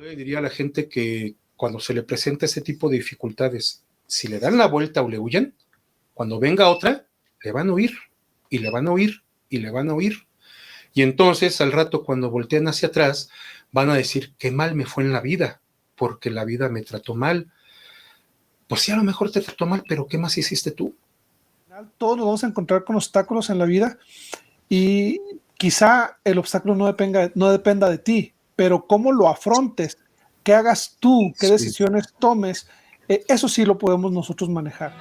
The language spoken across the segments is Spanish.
le diría a la gente que cuando se le presenta ese tipo de dificultades, si le dan la vuelta o le huyen, cuando venga otra, le van a oír, y le van a oír, y le van a oír. Y entonces, al rato, cuando voltean hacia atrás, van a decir, qué mal me fue en la vida, porque la vida me trató mal. Pues sí, a lo mejor te trató mal, pero ¿qué más hiciste tú? Todos nos vamos a encontrar con obstáculos en la vida y quizá el obstáculo no dependa de ti, pero cómo lo afrontes, qué hagas tú, qué Sí. decisiones tomes, eso sí lo podemos nosotros manejar.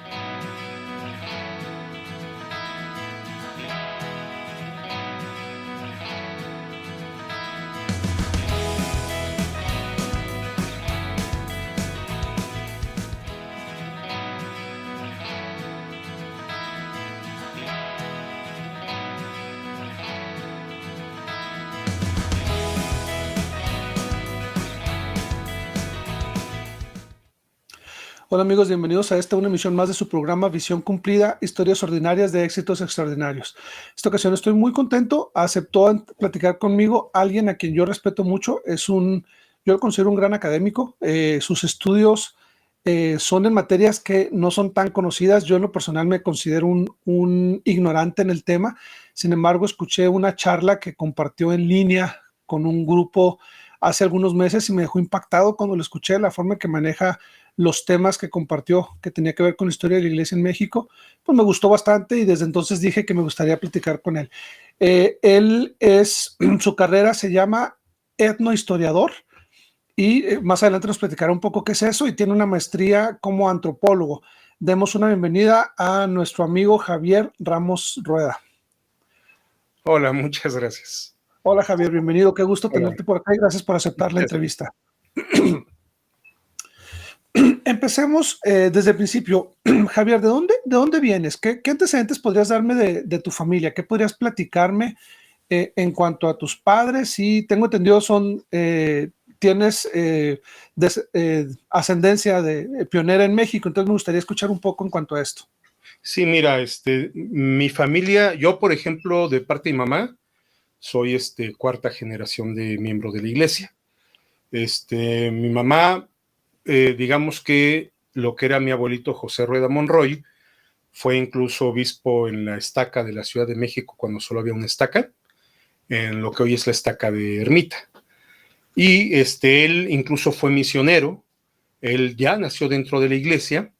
Hola amigos, bienvenidos a una emisión más de su programa Visión Cumplida, historias ordinarias de éxitos extraordinarios. Esta ocasión estoy muy contento, aceptó platicar conmigo alguien a quien yo respeto mucho, yo lo considero un gran académico, sus estudios son en materias que no son tan conocidas, yo en lo personal me considero un ignorante en el tema, sin embargo escuché una charla que compartió en línea con un grupo hace algunos meses y me dejó impactado cuando lo escuché, la forma que maneja los temas que compartió, que tenía que ver con la historia de la iglesia en México, pues me gustó bastante y desde entonces dije que me gustaría platicar con él. Su carrera se llama etnohistoriador y más adelante nos platicará un poco qué es eso y tiene una maestría como antropólogo. Demos una bienvenida a nuestro amigo Javier Ramos Rueda. Hola, muchas gracias. Hola Javier, bienvenido, qué gusto Hola. tenerte por acá y gracias por aceptar la entrevista. Empecemos desde el principio. Javier, ¿de dónde vienes? ¿Qué antecedentes podrías darme de tu familia? ¿Qué podrías platicarme en cuanto a tus padres? Y tengo entendido, tienes ascendencia de pionera en México, entonces me gustaría escuchar un poco en cuanto a esto. Sí, mira, mi familia, yo, por ejemplo, de parte de mi mamá, soy cuarta generación de miembro de la iglesia. Mi mamá, digamos que lo que era mi abuelito José Rueda Monroy, fue incluso obispo en la estaca de la Ciudad de México cuando solo había una estaca, en lo que hoy es la estaca de Ermita. Y él incluso fue misionero, él ya nació dentro de la iglesia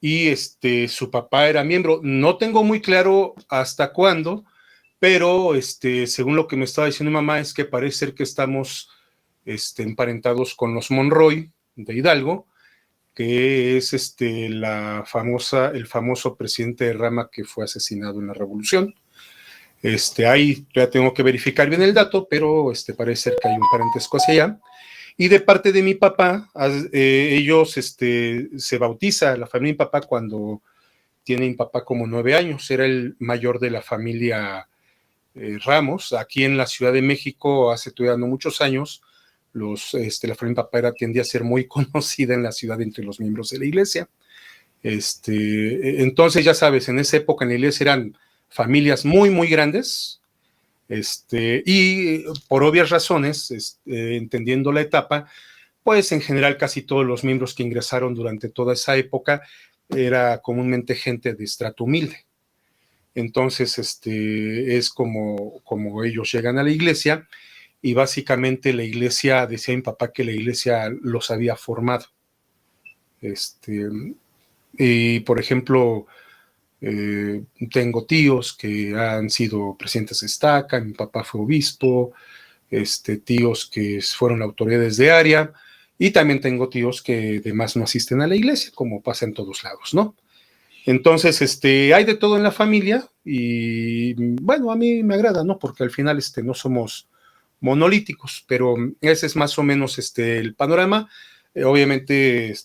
y su papá era miembro. No tengo muy claro hasta cuándo, pero según lo que me estaba diciendo mi mamá es que parece ser que estamos emparentados con los Monroy de Hidalgo, que es el famoso presidente de Rama que fue asesinado en la Revolución. Ahí ya tengo que verificar bien el dato, pero parece ser que hay un parentesco hacia allá. Y de parte de mi papá, ellos se bautiza la familia de mi papá cuando tiene mi papá como 9 años, era el mayor de la familia Ramos. Aquí en la Ciudad de México, hace todavía no muchos años, la familia de mi papá tiende a ser muy conocida en la ciudad entre los miembros de la iglesia. Entonces, ya sabes, en esa época en la iglesia eran familias muy, muy grandes, y por obvias razones, entendiendo la etapa, pues en general casi todos los miembros que ingresaron durante toda esa época era comúnmente gente de estrato humilde. Entonces, es como ellos llegan a la iglesia y básicamente la iglesia, decía mi papá que la iglesia los había formado. Y por ejemplo, tengo tíos que han sido presidentes de estaca, mi papá fue obispo, tíos que fueron autoridades de área, y también tengo tíos que además no asisten a la iglesia, como pasa en todos lados, ¿no? Entonces, hay de todo en la familia y bueno, a mí me agrada, ¿no? Porque al final no somos monolíticos, pero ese es más o menos el panorama. Obviamente,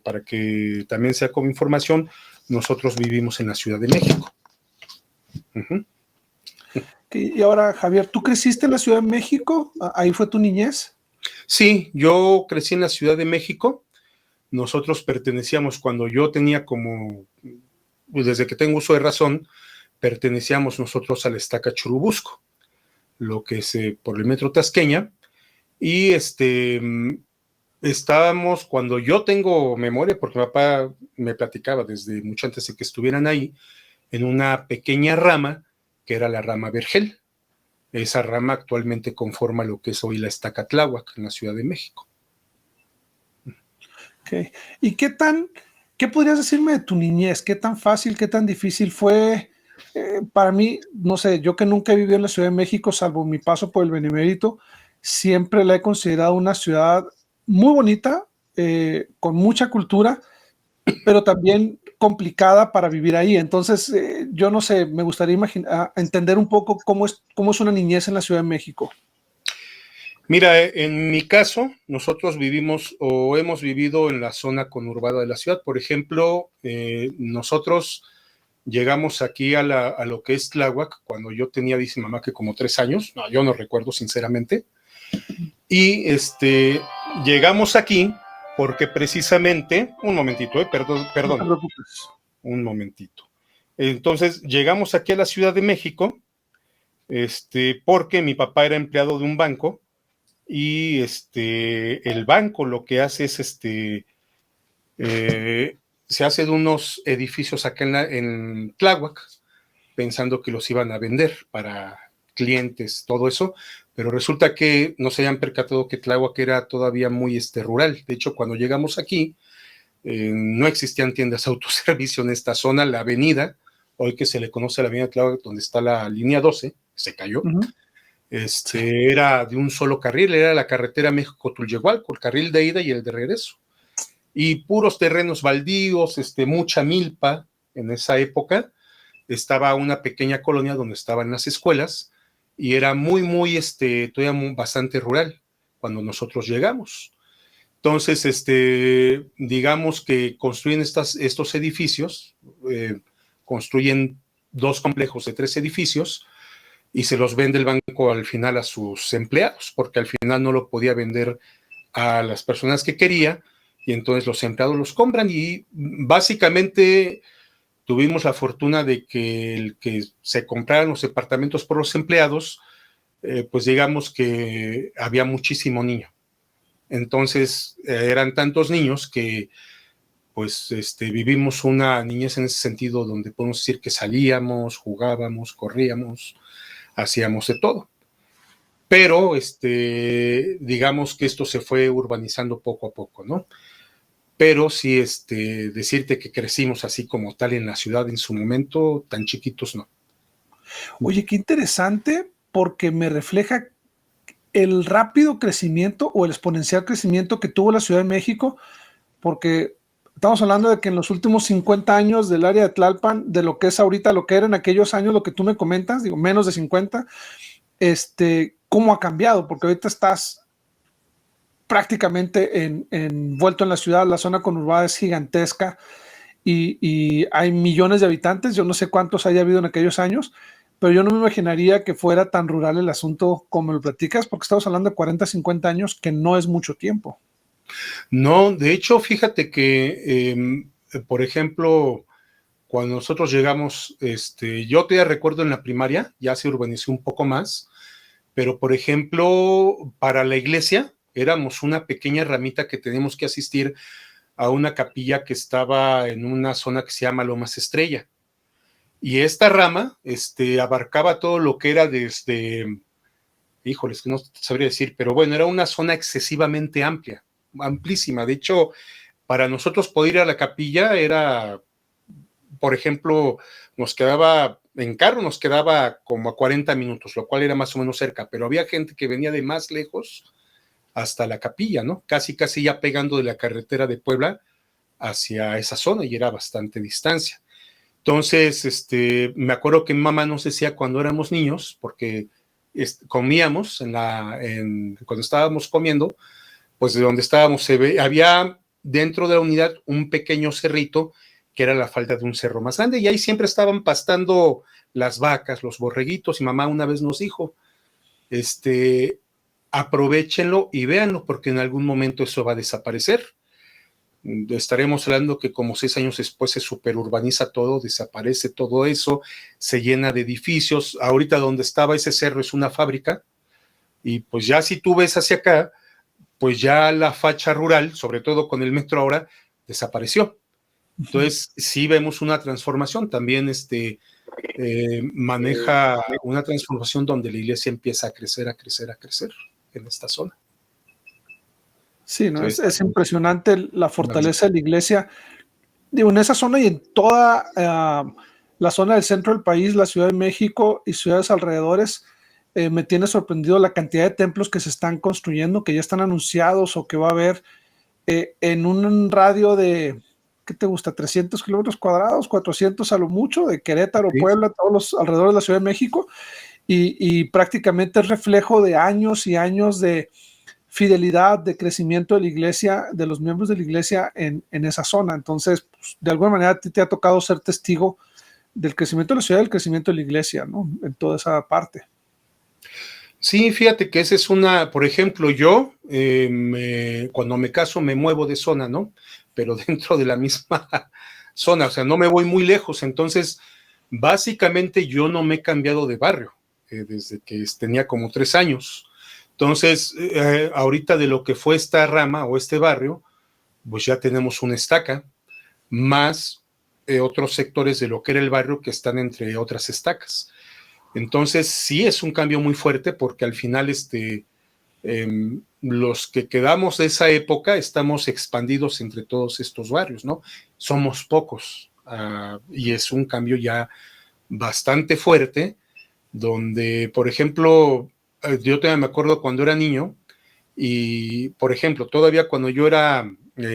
para que también sea como información, nosotros vivimos en la Ciudad de México. Uh-huh. Y ahora, Javier, ¿tú creciste en la Ciudad de México? ¿Ahí fue tu niñez? Sí, yo crecí en la Ciudad de México. Nosotros pertenecíamos, cuando yo tenía desde que tengo uso de razón, pertenecíamos nosotros a la estaca Churubusco, lo que es por el metro Tasqueña, Y estábamos, cuando yo tengo memoria, porque mi papá me platicaba desde mucho antes de que estuvieran ahí, en una pequeña rama, que era la rama Vergel. Esa rama actualmente conforma lo que es hoy la Estaca Tláhuac, en la Ciudad de México. Okay. ¿Y qué podrías decirme de tu niñez? ¿Qué tan fácil, qué tan difícil fue? Para mí, no sé, yo que nunca he vivido en la Ciudad de México, salvo mi paso por el Benemérito, siempre la he considerado una ciudad muy bonita, con mucha cultura, pero también complicada para vivir ahí. Entonces, yo no sé, me gustaría entender un poco cómo es una niñez en la Ciudad de México. Mira, en mi caso, nosotros vivimos o hemos vivido en la zona conurbada de la ciudad. Por ejemplo, nosotros llegamos aquí a lo que es Tláhuac cuando yo tenía, dice mamá, que como 3 años. No, yo no recuerdo sinceramente. Y llegamos aquí porque precisamente, un momentito, No te perdón, preocupes. un momentito. Entonces, llegamos aquí a la Ciudad de México, porque mi papá era empleado de un banco y el banco lo que hace es eh, se hace de unos edificios acá en Tláhuac, pensando que los iban a vender para clientes, todo eso, pero resulta que no se hayan percatado que Tláhuac era todavía muy rural. De hecho, cuando llegamos aquí, no existían tiendas de autoservicio en esta zona, la avenida, hoy que se le conoce la avenida Tláhuac, donde está la línea 12, se cayó. Sí. Era de un solo carril, era la carretera México-Tulyehualco, el carril de ida y el de regreso. Y puros terrenos baldíos, mucha milpa en esa época. Estaba una pequeña colonia donde estaban las escuelas y era muy, muy, todavía bastante rural cuando nosotros llegamos. Entonces, digamos que construyen estos edificios, construyen 2 complejos de 3 edificios y se los vende el banco al final a sus empleados, porque al final no lo podía vender a las personas que quería y entonces los empleados los compran y básicamente tuvimos la fortuna de que el que se compraran los departamentos por los empleados, pues digamos que había muchísimo niño. Entonces eran tantos niños que pues vivimos una niñez en ese sentido donde podemos decir que salíamos, jugábamos, corríamos, hacíamos de todo. Pero digamos que esto se fue urbanizando poco a poco, ¿no? Pero sí, decirte que crecimos así como tal en la ciudad en su momento, tan chiquitos, no. Oye, qué interesante, porque me refleja el rápido crecimiento o el exponencial crecimiento que tuvo la Ciudad de México, porque estamos hablando de que en los últimos 50 años del área de Tlalpan, de lo que es ahorita, lo que era en aquellos años, lo que tú me comentas, digo, menos de 50, cómo ha cambiado, porque ahorita estás prácticamente envuelto en la ciudad, la zona conurbada es gigantesca y hay millones de habitantes, yo no sé cuántos haya habido en aquellos años, pero yo no me imaginaría que fuera tan rural el asunto como lo platicas, porque estamos hablando de 40, 50 años, que no es mucho tiempo. No, de hecho, fíjate que, por ejemplo, cuando nosotros llegamos, yo todavía recuerdo en la primaria, ya se urbanizó un poco más, pero por ejemplo, para la iglesia éramos una pequeña ramita que teníamos que asistir a una capilla que estaba en una zona que se llama Lomas Estrella. Y esta rama, abarcaba todo lo que era desde, híjoles, que no sabría decir, pero bueno, era una zona excesivamente amplia, amplísima. De hecho, para nosotros poder ir a la capilla era, por ejemplo, nos quedaba, en carro nos quedaba como a 40 minutos, lo cual era más o menos cerca, pero había gente que venía de más lejos hasta la capilla, ¿no? Casi, casi ya pegando de la carretera de Puebla hacia esa zona y era bastante distancia. Entonces, me acuerdo que mi mamá nos decía cuando éramos niños, porque comíamos cuando estábamos comiendo, pues de donde estábamos había dentro de la unidad un pequeño cerrito que era la falda de un cerro más grande y ahí siempre estaban pastando las vacas, los borreguitos y mamá una vez nos dijo, aprovéchenlo y véanlo porque en algún momento eso va a desaparecer. Estaremos hablando que como 6 años después se superurbaniza todo, desaparece todo eso, se llena de edificios. Ahorita donde estaba ese cerro es una fábrica, Y pues ya si tú ves hacia acá, pues ya la facha rural, sobre todo con el metro ahora, desapareció. Entonces, sí vemos una transformación. También maneja una transformación donde la iglesia empieza a crecer, a crecer, a crecer en esta zona. Sí, ¿no? Entonces, Es impresionante la fortaleza de la iglesia. Digo, en esa zona y en toda la zona del centro del país, la Ciudad de México y ciudades alrededores, me tiene sorprendido la cantidad de templos que se están construyendo, que ya están anunciados o que va a haber en un radio de, ¿qué te gusta? 300 kilómetros cuadrados, 400 a lo mucho, de Querétaro, sí. Puebla, todos los alrededores de la Ciudad de México, y prácticamente es reflejo de años y años de fidelidad, de crecimiento de la iglesia, de los miembros de la iglesia en esa zona. Entonces, pues, de alguna manera a ti te ha tocado ser testigo del crecimiento de la ciudad y del crecimiento de la iglesia, ¿no? En toda esa parte. Sí, fíjate que esa es una, por ejemplo, yo cuando me caso me muevo de zona, ¿no? Pero dentro de la misma zona, o sea, no me voy muy lejos. Entonces, básicamente yo no me he cambiado de barrio desde que tenía como 3 años. Entonces, ahorita de lo que fue esta rama o este barrio, pues ya tenemos una estaca, más otros sectores de lo que era el barrio que están entre otras estacas. Entonces, sí es un cambio muy fuerte porque al final los que quedamos de esa época estamos expandidos entre todos estos barrios, ¿no? Somos pocos y es un cambio ya bastante fuerte donde, por ejemplo, yo todavía me acuerdo cuando era niño y, por ejemplo, todavía cuando yo era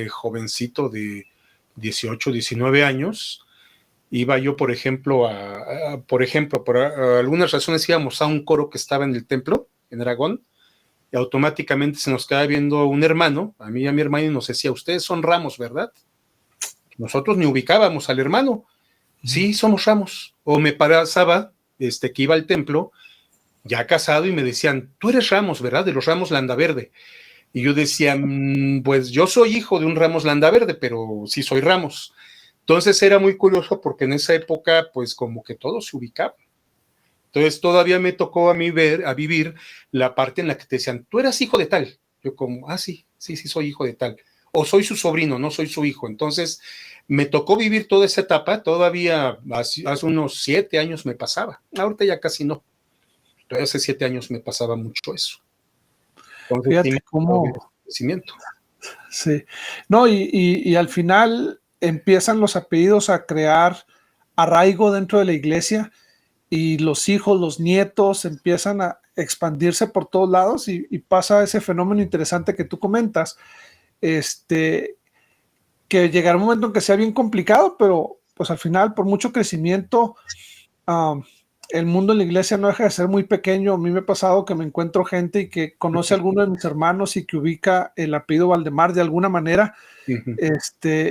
jovencito de 18, 19 años, iba yo, por ejemplo, por algunas razones íbamos a un coro que estaba en el templo, en Aragón, y automáticamente se nos quedaba viendo un hermano, a mí y a mi hermano, y nos decía, ustedes son Ramos, ¿verdad? Nosotros ni ubicábamos al hermano. Sí, somos Ramos. O me pasaba, que iba al templo, ya casado, y me decían, tú eres Ramos, ¿verdad? De los Ramos Landaverde. Y yo decía, pues yo soy hijo de un Ramos Landaverde, pero sí soy Ramos. Entonces era muy curioso porque en esa época, pues como que todo se ubicaba. Entonces todavía me tocó a mí vivir la parte en la que te decían, tú eras hijo de tal. Yo como, sí, sí, sí soy hijo de tal. O soy su sobrino, no soy su hijo. Entonces me tocó vivir toda esa etapa, todavía hace unos 7 años me pasaba. Ahorita ya casi no. Todavía hace 7 años me pasaba mucho eso. Entonces sí Fíjate me tocó ver ese cómo, crecimiento. sí. No, y al final empiezan los apellidos a crear arraigo dentro de la iglesia y los hijos, los nietos empiezan a expandirse por todos lados y pasa ese fenómeno interesante que tú comentas, que llegará un momento en que sea bien complicado, pero pues al final por mucho crecimiento, um, el mundo en la iglesia no deja de ser muy pequeño. A mí me ha pasado que me encuentro gente y que conoce a alguno de mis hermanos y que ubica el apellido Valdemar de alguna manera, Uh-huh.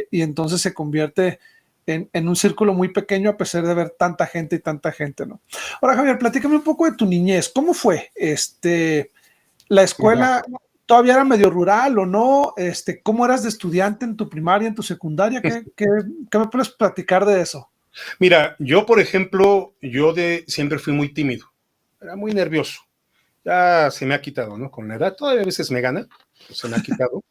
y entonces se convierte en un círculo muy pequeño a pesar de ver tanta gente, ¿no? Ahora, Javier, platícame un poco de tu niñez. ¿Cómo fue? La Mira, escuela todavía era medio rural o no, ¿cómo eras de estudiante en tu primaria, en tu secundaria? ¿Qué me puedes platicar de eso? mira, yo por ejemplo, siempre fui muy tímido, era muy nervioso. Ya se me ha quitado, ¿no? Con la edad todavía a veces me gana, pues se me ha quitado,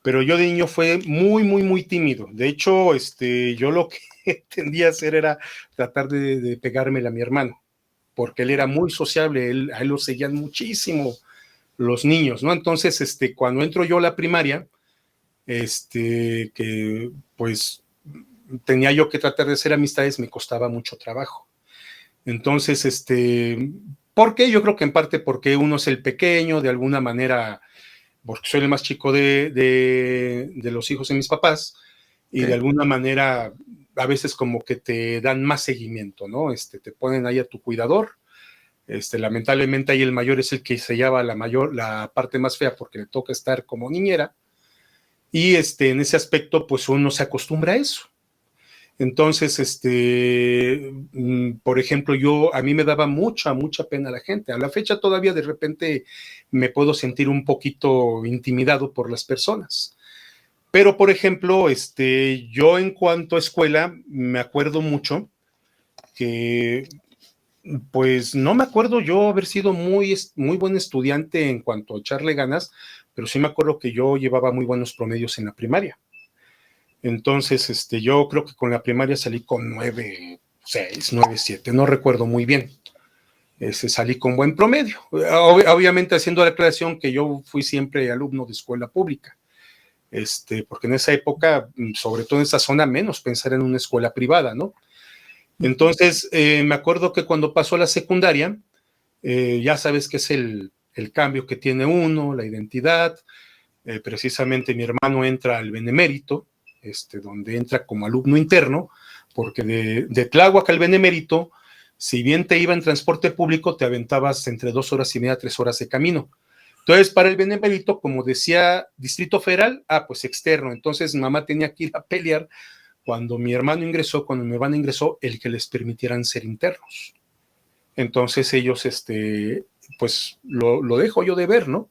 pero yo de niño fue muy, muy, muy tímido. De hecho, yo lo que tendía a hacer era tratar de pegármela a mi hermano, porque él era muy sociable, a él lo seguían muchísimo los niños, ¿no? Entonces, cuando entro yo a la primaria, que pues tenía yo que tratar de hacer amistades, me costaba mucho trabajo. Entonces, ¿por qué? Yo creo que en parte porque uno es el pequeño, de alguna manera, porque soy el más chico de los hijos de mis papás, y de Okay. alguna manera a veces como que te dan más seguimiento, ¿no? Te ponen ahí a tu cuidador. Lamentablemente ahí el mayor es el que se lleva la parte más fea porque le toca estar como niñera. Y en ese aspecto, pues uno se acostumbra a eso. Entonces, por ejemplo, a mí me daba mucha, mucha pena la gente. A la fecha todavía de repente me puedo sentir un poquito intimidado por las personas. Pero, por ejemplo, yo en cuanto a escuela, me acuerdo mucho que Pues no me acuerdo yo haber sido muy buen estudiante en cuanto a echarle ganas, pero sí me acuerdo que yo llevaba muy buenos promedios en la primaria. Entonces, yo creo que con la primaria salí con 9.6, 9.7, no recuerdo muy bien. Salí con buen promedio. Obviamente haciendo la aclaración que yo fui siempre alumno de escuela pública. Porque en esa época, sobre todo en esa zona, menos pensar en una escuela privada, ¿no? Entonces, me acuerdo que cuando pasó a la secundaria, ya sabes que es el cambio que tiene uno, la identidad. Precisamente mi hermano entra al Benemérito, donde entra como alumno interno, porque de Tláhuac al Benemérito, si bien te iba en transporte público, te aventabas entre 2 horas y media, 3 horas de camino. Entonces, para el Benemérito, como decía Distrito Federal, pues externo. Entonces, mamá tenía que ir a pelear cuando mi hermano ingresó, el que les permitieran ser internos. Entonces ellos, pues lo dejo yo de ver, ¿no?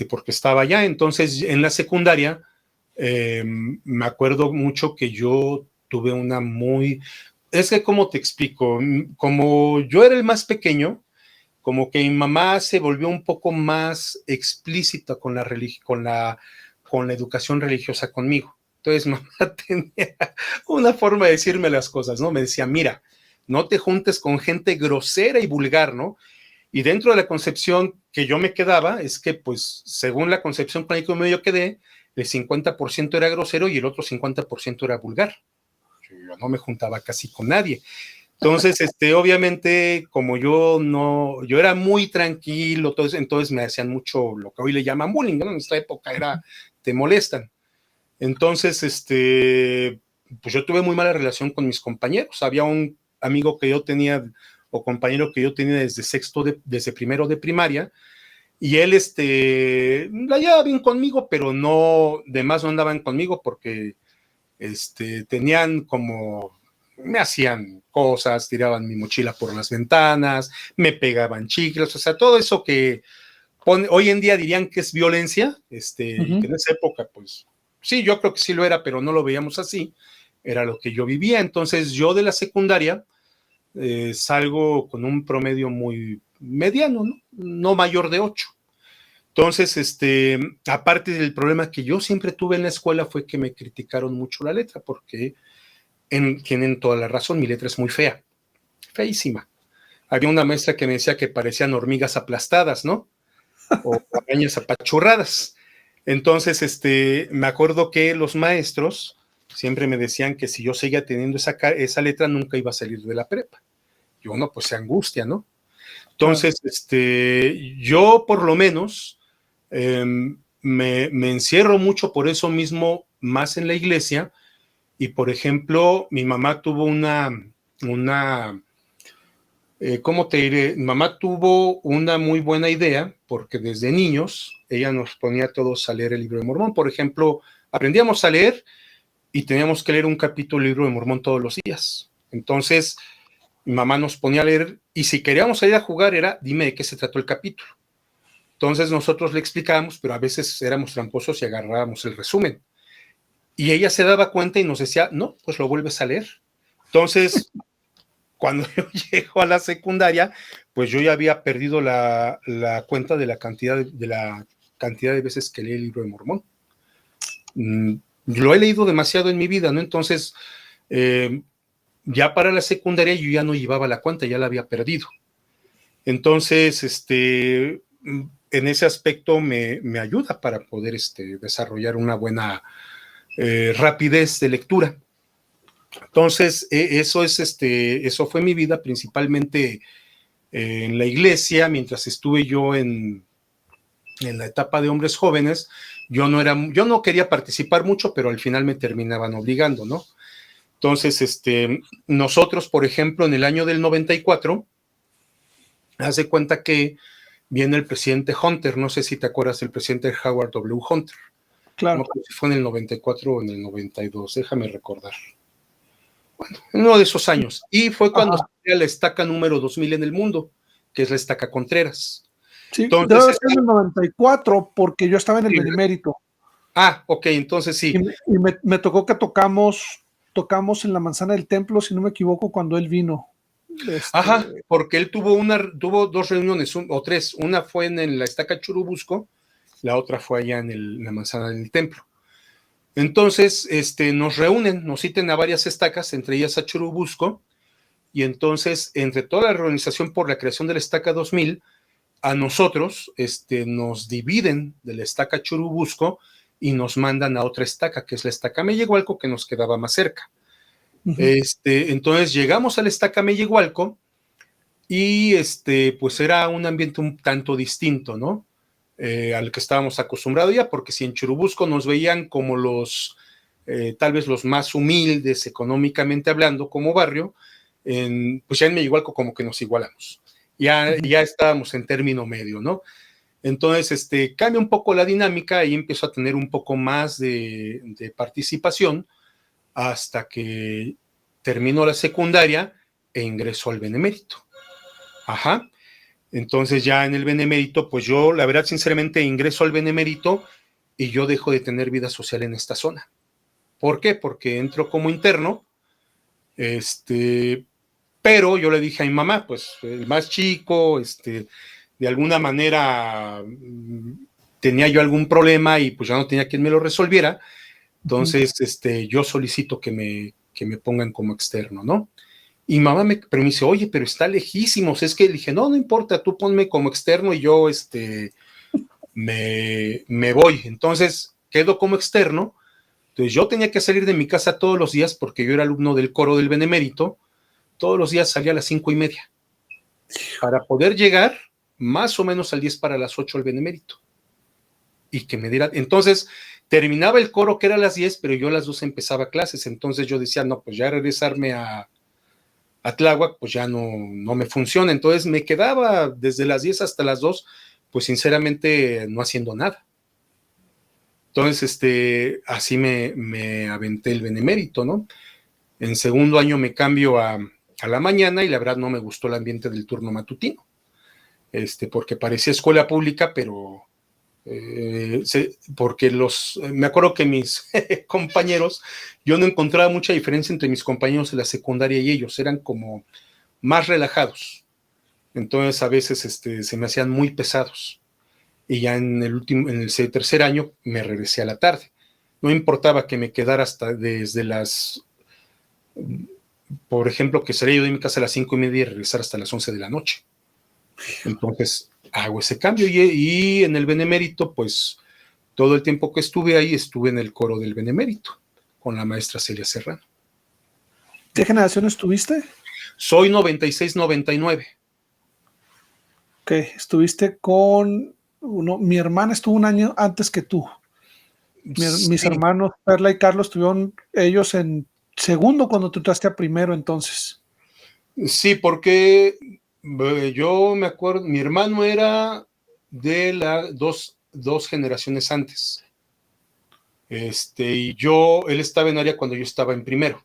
Porque estaba allá. Entonces, en la secundaria, me acuerdo mucho que yo tuve es que, ¿cómo te explico? Como yo era el más pequeño, como que mi mamá se volvió un poco más explícita con la educación religiosa conmigo. Entonces, mamá tenía una forma de decirme las cosas, ¿no? Me decía, mira, no te juntes con gente grosera y vulgar, ¿no? Y dentro de la concepción que yo me quedaba, es que, pues, según la concepción con la que yo quedé, el 50% era grosero y el otro 50% era vulgar. Yo no me juntaba casi con nadie. Entonces, obviamente, como yo era muy tranquilo, entonces me hacían mucho lo que hoy le llaman bullying, ¿no? En esta época te molestan. Entonces, pues yo tuve muy mala relación con mis compañeros. Había un amigo que yo tenía, o compañero que yo tenía desde primero de primaria, y él, la llevaba bien conmigo, pero demás no andaban conmigo porque, tenían como, me hacían cosas, tiraban mi mochila por las ventanas, me pegaban chicles, o sea, todo eso que hoy en día dirían que es violencia, y que en esa época, pues, sí, yo creo que sí lo era, pero no lo veíamos así, era lo que yo vivía. Entonces, yo de la secundaria salgo con un promedio muy mediano, ¿no? No mayor de 8. Entonces, aparte del problema que yo siempre tuve en la escuela fue que me criticaron mucho la letra, porque tienen toda la razón, mi letra es muy fea, feísima. Había una maestra que me decía que parecían hormigas aplastadas, ¿no? O arañas apachurradas. Entonces, me acuerdo que los maestros siempre me decían que si yo seguía teniendo esa letra, nunca iba a salir de la prepa. Y uno, pues, se angustia, ¿no? Entonces, yo por lo menos me encierro mucho por eso mismo, más en la iglesia. Y, por ejemplo, mi mamá tuvo ¿cómo te diré? Mi mamá tuvo una muy buena idea, porque desde niños ella nos ponía a todos a leer el libro de Mormón. Por ejemplo, aprendíamos a leer y teníamos que leer un capítulo del libro de Mormón todos los días. Entonces, mi mamá nos ponía a leer, y si queríamos salir a jugar era, dime de qué se trató el capítulo. Entonces nosotros le explicábamos, pero a veces éramos tramposos y agarrábamos el resumen. Y ella se daba cuenta y nos decía, no, pues lo vuelves a leer. Entonces, cuando yo llego a la secundaria, pues yo ya había perdido la cuenta de la cantidad de veces que leí el libro de Mormón. Lo he leído demasiado en mi vida, ¿no? Entonces, ya para la secundaria yo ya no llevaba la cuenta, ya la había perdido. Entonces, en ese aspecto me ayuda para poder desarrollar una buena rapidez de lectura. Entonces, eso fue mi vida, principalmente en la iglesia. Mientras estuve yo en la etapa de hombres jóvenes, yo no quería participar mucho, pero al final me terminaban obligando, ¿no? Entonces, nosotros, por ejemplo, en el año del 94, haz de cuenta que viene el presidente Hunter, no sé si te acuerdas del presidente Howard W. Hunter. Claro. No sé si fue en el 94 o en el 92, déjame recordar. Bueno, en uno de esos años. Y fue cuando salió la estaca número 2000 en el mundo, que es la estaca Contreras. Sí, Entonces, debe ser en el 94, porque yo estaba en el Benemérito. Ok, entonces sí. Y me tocó que tocamos en la Manzana del Templo, si no me equivoco, cuando él vino. Ajá, porque él tuvo dos reuniones, o tres. Una fue en la estaca Churubusco, la otra fue allá en la manzana del templo. Entonces, nos reúnen, nos citen a varias estacas, entre ellas a Churubusco, y entonces, entre toda la organización por la creación de la estaca 2000, a nosotros nos dividen de la estaca Churubusco y nos mandan a otra estaca, que es la estaca Mellehualco, que nos quedaba más cerca. Entonces llegamos a la estaca Mellehualco y pues era un ambiente un tanto distinto, ¿no? Al que estábamos acostumbrados ya, porque si en Churubusco nos veían como tal vez los más humildes económicamente hablando como barrio, pues ya en Mellehualco como que nos igualamos. Ya estábamos en término medio, ¿no? Entonces, cambia un poco la dinámica y empiezo a tener un poco más de participación hasta que termino la secundaria e ingreso al Benemérito. Ajá. Entonces ya en el Benemérito, pues yo, la verdad, sinceramente, ingreso al Benemérito y yo dejo de tener vida social en esta zona. ¿Por qué? Porque entro como interno, pero yo le dije a mi mamá, pues el más chico, de alguna manera tenía yo algún problema y pues ya no tenía quien me lo resolviera, entonces yo solicito que me pongan como externo, ¿no? Y mamá pero me dice, oye, pero está lejísimos, es que le dije, no, no importa, tú ponme como externo y yo me voy. Entonces quedo como externo. Entonces yo tenía que salir de mi casa todos los días porque yo era alumno del coro del Benemérito. Todos los días salía a las 5:30 para poder llegar más o menos al 10 para las 8 al Benemérito. Y que me diera, entonces terminaba el coro que era a las 10, pero yo a las 2 empezaba clases. Entonces yo decía, no, pues ya regresarme a Tláhuac, pues ya no me funciona. Entonces me quedaba desde las 10 hasta las 2, pues sinceramente no haciendo nada. Entonces, así me aventé el Benemérito, ¿no? En segundo año me cambio a la mañana y la verdad no me gustó el ambiente del turno matutino, porque parecía escuela pública, pero porque me acuerdo que mis compañeros, yo no encontraba mucha diferencia entre mis compañeros de la secundaria y ellos, eran como más relajados. Entonces a veces se me hacían muy pesados. Y ya en el tercer año me regresé a la tarde. No importaba que me quedara hasta desde por ejemplo, que sería yo de mi casa a las 5:30 y regresar hasta las 11 de la noche. Entonces hago ese cambio y en el Benemérito, pues todo el tiempo que estuve ahí, estuve en el coro del Benemérito con la maestra Celia Serrano. ¿Qué generación estuviste? Soy 96-99. Ok, estuviste con mi hermana estuvo un año antes que tú. Mis hermanos Perla y Carlos estuvieron ellos en segundo cuando tú entraste a primero, entonces. Sí, porque yo me acuerdo, mi hermano era de dos generaciones antes. Y él estaba en área cuando yo estaba en primero.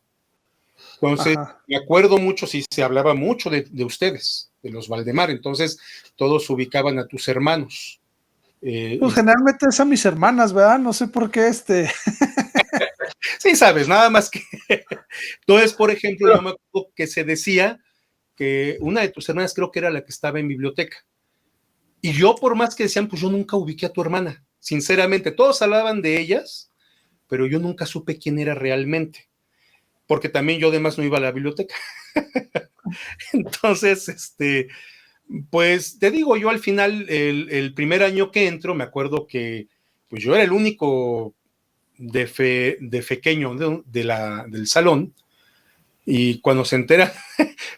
Entonces, me acuerdo mucho, sí, se hablaba mucho de ustedes, de los Valdemar, entonces todos ubicaban a tus hermanos. Pues generalmente es a mis hermanas, ¿verdad? No sé por qué Sí, sabes, nada más que. Entonces, por ejemplo, yo me acuerdo que se decía que una de tus hermanas creo que era la que estaba en biblioteca. Y yo, por más que decían, pues yo nunca ubiqué a tu hermana, sinceramente. Todos hablaban de ellas, pero yo nunca supe quién era realmente, porque también yo además no iba a la biblioteca. Entonces, pues te digo, yo al final, el primer año que entro, me acuerdo que pues yo era el único defequeño del salón, y cuando se entera,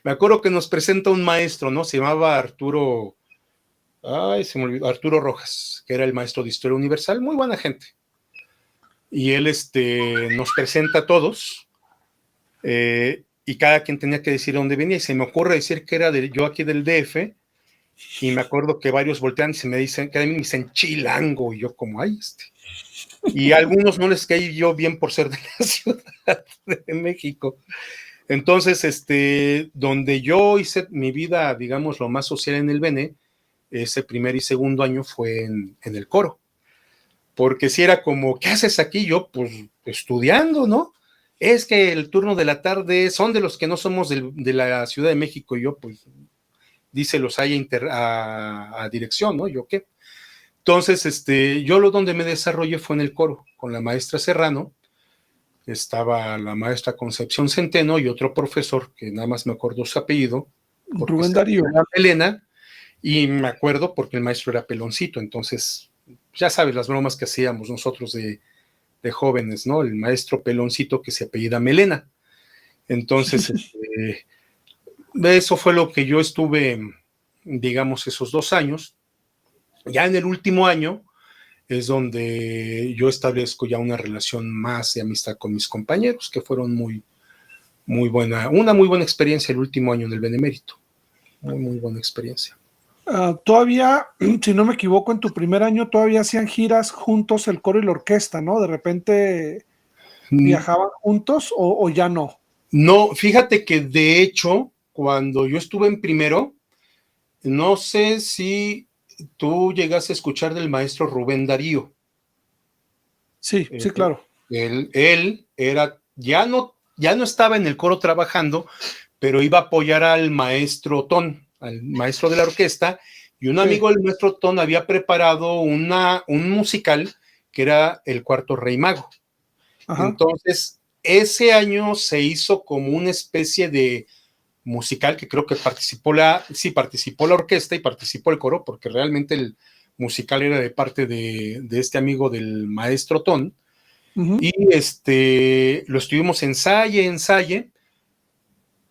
me acuerdo que nos presenta un maestro, ¿no? Se llamaba Arturo, se me olvidó, Arturo Rojas, que era el maestro de Historia Universal, muy buena gente. Y él nos presenta a todos, y cada quien tenía que decir dónde venía, y se me ocurre decir que era yo aquí del DF, y me acuerdo que varios voltean y se me dicen, que a mí me dicen Chilango, y yo como, ay, y a algunos no les caí yo bien por ser de la Ciudad de México. Entonces, donde yo hice mi vida, digamos, lo más social en el Bene, ese primer y segundo año fue en el coro. Porque si era como, ¿qué haces aquí? Yo, pues, estudiando, ¿no? es que el turno de la tarde son de los que no somos de la Ciudad de México. Y yo, pues, díselos ahí a dirección, ¿no? Yo qué. Entonces, yo lo donde me desarrollé fue en el coro, con la maestra Serrano. Estaba la maestra Concepción Centeno y otro profesor, que nada más me acuerdo su apellido, porque Rubén se Darío. llama Elena, y me acuerdo porque el maestro era peloncito. Entonces, ya sabes las bromas que hacíamos nosotros de jóvenes, ¿no? El maestro peloncito que se apellida Melena. Entonces, eso fue lo que yo estuve, digamos, esos 2 años. Ya en el último año es donde yo establezco ya una relación más de amistad con mis compañeros, que fueron una muy buena experiencia el último año en el Benemérito. Muy buena experiencia. Todavía, si no me equivoco, en tu primer año todavía hacían giras juntos el coro y la orquesta, ¿no? De repente viajaban juntos o ya no. No, fíjate que de hecho, cuando yo estuve en primero, no sé si tú llegaste a escuchar del maestro Rubén Darío. Sí, sí, claro. Él era, ya no estaba en el coro trabajando, pero iba a apoyar al maestro Ton, al maestro de la orquesta, y un amigo del maestro Ton había preparado un musical que era El Cuarto Rey Mago. Ajá. Entonces, ese año se hizo como una especie de musical que creo que participó la orquesta y participó el coro, porque realmente el musical era de parte de este amigo del maestro Ton. Y lo estuvimos ensaye,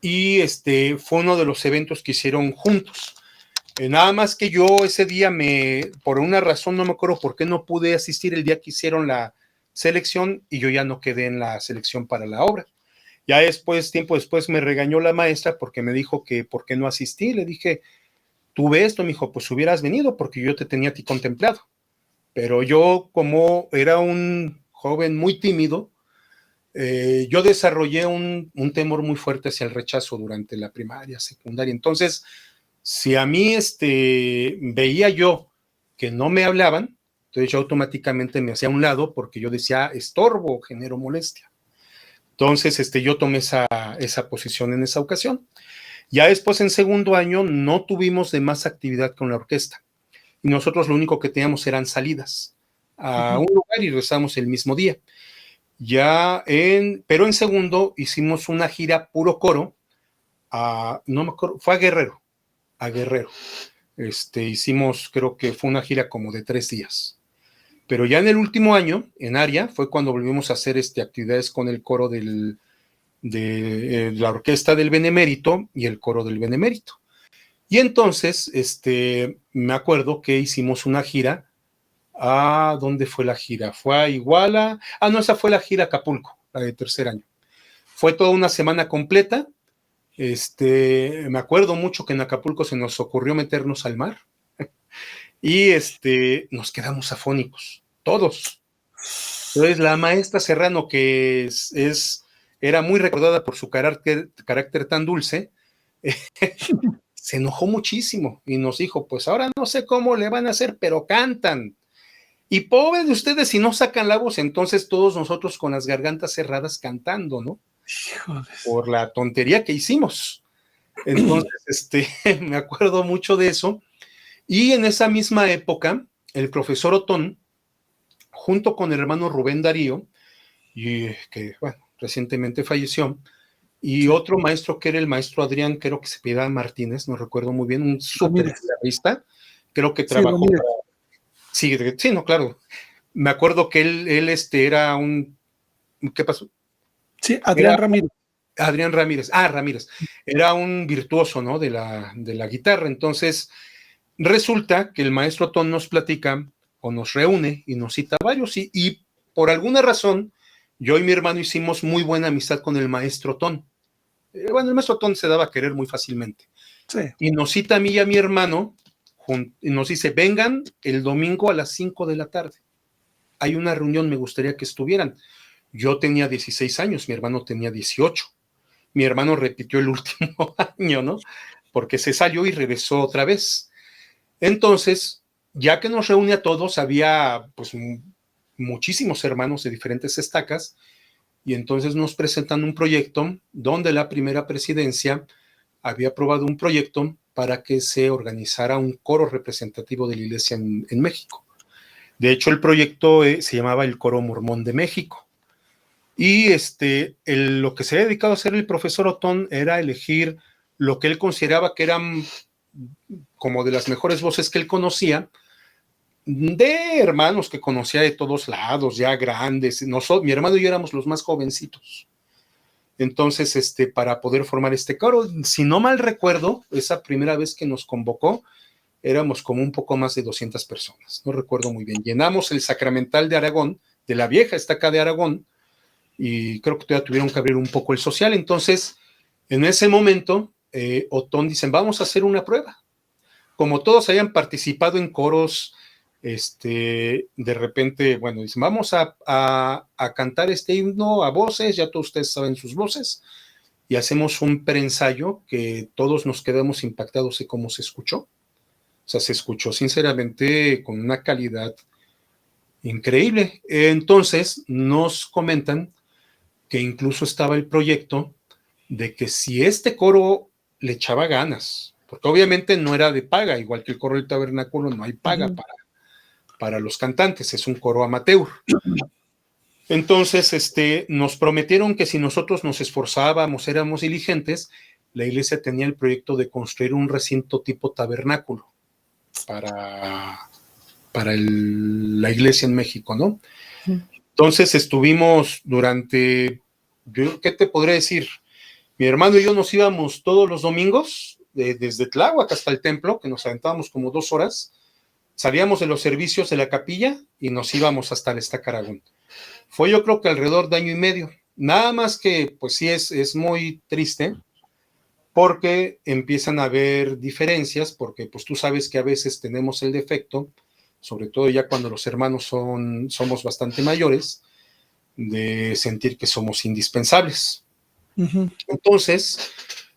y fue uno de los eventos que hicieron juntos. Nada más que yo ese día por una razón, no me acuerdo por qué no pude asistir el día que hicieron la selección, y yo ya no quedé en la selección para la obra. Ya después, tiempo después, me regañó la maestra porque me dijo que por qué no asistí. Le dije, tuve esto, me dijo, pues hubieras venido porque yo te tenía a ti contemplado. Pero yo, como era un joven muy tímido, yo desarrollé un temor muy fuerte hacia el rechazo durante la primaria, secundaria. Entonces, si a mí veía yo que no me hablaban, entonces yo automáticamente me hacía a un lado porque yo decía, estorbo, genero molestia. Entonces, yo tomé esa posición en esa ocasión. Ya después, en segundo año, no tuvimos de más actividad con la orquesta. Y nosotros lo único que teníamos eran salidas a un lugar y regresamos el mismo día. Pero en segundo hicimos una gira puro coro, no me acuerdo, fue a Guerrero. Hicimos, creo que fue una gira como de 3 días. Pero ya en el último año, en Aria, fue cuando volvimos a hacer actividades con el coro de la orquesta del Benemérito y el coro del Benemérito. Y entonces, me acuerdo que hicimos una gira. ¿Dónde fue la gira? ¿Fue a Iguala? No, esa fue la gira a Acapulco, la de tercer año. Fue toda una semana completa. Me acuerdo mucho que en Acapulco se nos ocurrió meternos al mar y nos quedamos afónicos, todos. Entonces la maestra Serrano, que era muy recordada por su carácter tan dulce, se enojó muchísimo y nos dijo, pues ahora no sé cómo le van a hacer, pero cantan. Y pobre de ustedes si no sacan la voz. Entonces todos nosotros con las gargantas cerradas cantando, ¿no? Híjoles. Por la tontería que hicimos. Entonces, me acuerdo mucho de eso. Y en esa misma época, el profesor Otón, junto con el hermano Rubén Darío, y que, bueno, recientemente falleció, y otro maestro que era el maestro Adrián, creo que se apellidaba Martínez, no recuerdo muy bien, un súper guitarrista, creo que trabajó para... Sí, no, claro. Me acuerdo que él era un... ¿Qué pasó? Sí, Adrián Ramírez. Adrián Ramírez. Ramírez. Era un virtuoso, ¿no? De la guitarra. Entonces, resulta que el maestro Ton nos platica o nos reúne y nos cita varios y por alguna razón, yo y mi hermano hicimos muy buena amistad con el maestro Ton. Bueno, el maestro Ton se daba a querer muy fácilmente. Sí. Y nos cita a mí y a mi hermano y nos dice, vengan el domingo a las 5 de la tarde. Hay una reunión, me gustaría que estuvieran. Yo tenía 16 años, mi hermano tenía 18. Mi hermano repitió el último año, ¿no? Porque se salió y regresó otra vez. Entonces, ya que nos reúne a todos, había pues muchísimos hermanos de diferentes estacas, y entonces nos presentan un proyecto donde la primera presidencia había aprobado un proyecto para que se organizara un coro representativo de la iglesia en México. De hecho, el proyecto se llamaba el Coro Mormón de México. Y lo que se había dedicado a hacer el profesor Otón era elegir lo que él consideraba que eran como de las mejores voces que él conocía, de hermanos que conocía de todos lados, ya grandes. Mi hermano y yo éramos los más jovencitos. Entonces, para poder formar este coro, si no mal recuerdo, esa primera vez que nos convocó, éramos como un poco más de 200 personas, no recuerdo muy bien. Llenamos el Sacramental de Aragón, de la vieja estaca de Aragón, y creo que todavía tuvieron que abrir un poco el social. Entonces, en ese momento, Otón dicen, vamos a hacer una prueba. Como todos hayan participado en coros, de repente, bueno, dicen, vamos a cantar este himno a voces, ya todos ustedes saben sus voces, y hacemos un preensayo que todos nos quedamos impactados de cómo se escuchó. O sea, se escuchó sinceramente con una calidad increíble. Entonces nos comentan que incluso estaba el proyecto de que si este coro le echaba ganas, porque obviamente no era de paga, igual que el coro del tabernáculo, no hay paga para los cantantes, es un coro amateur. Entonces, nos prometieron que si nosotros nos esforzábamos, éramos diligentes, la iglesia tenía el proyecto de construir un recinto tipo tabernáculo para la iglesia en México, ¿no? Entonces estuvimos durante, ¿qué te podría decir? Mi hermano y yo nos íbamos todos los domingos, desde Tláhuac hasta el templo, que nos aventábamos como 2 horas, salíamos de los servicios de la capilla y nos íbamos hasta el Estaca Aragón. Fue yo creo que alrededor de 1 año y medio, nada más que pues sí es muy triste, porque empiezan a haber diferencias, porque pues tú sabes que a veces tenemos el defecto, sobre todo ya cuando los hermanos somos bastante mayores, de sentir que somos indispensables. Entonces,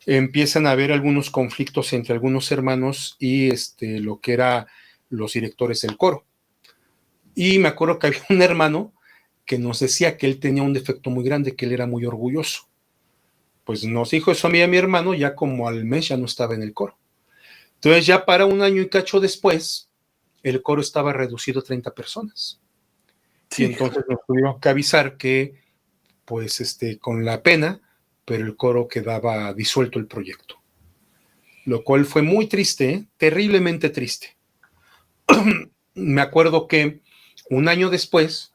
empiezan a haber algunos conflictos entre algunos hermanos y lo que eran los directores del coro. Y me acuerdo que había un hermano que nos decía que él tenía un defecto muy grande, que él era muy orgulloso. Pues nos dijo eso a mí y a mi hermano, ya como al mes ya no estaba en el coro. Entonces ya para 1 año y cacho después, el coro estaba reducido a 30 personas. Sí. Y entonces nos tuvieron que avisar que, pues, con la pena, pero el coro quedaba disuelto el proyecto. Lo cual fue muy triste, terriblemente triste. Me acuerdo que 1 año después,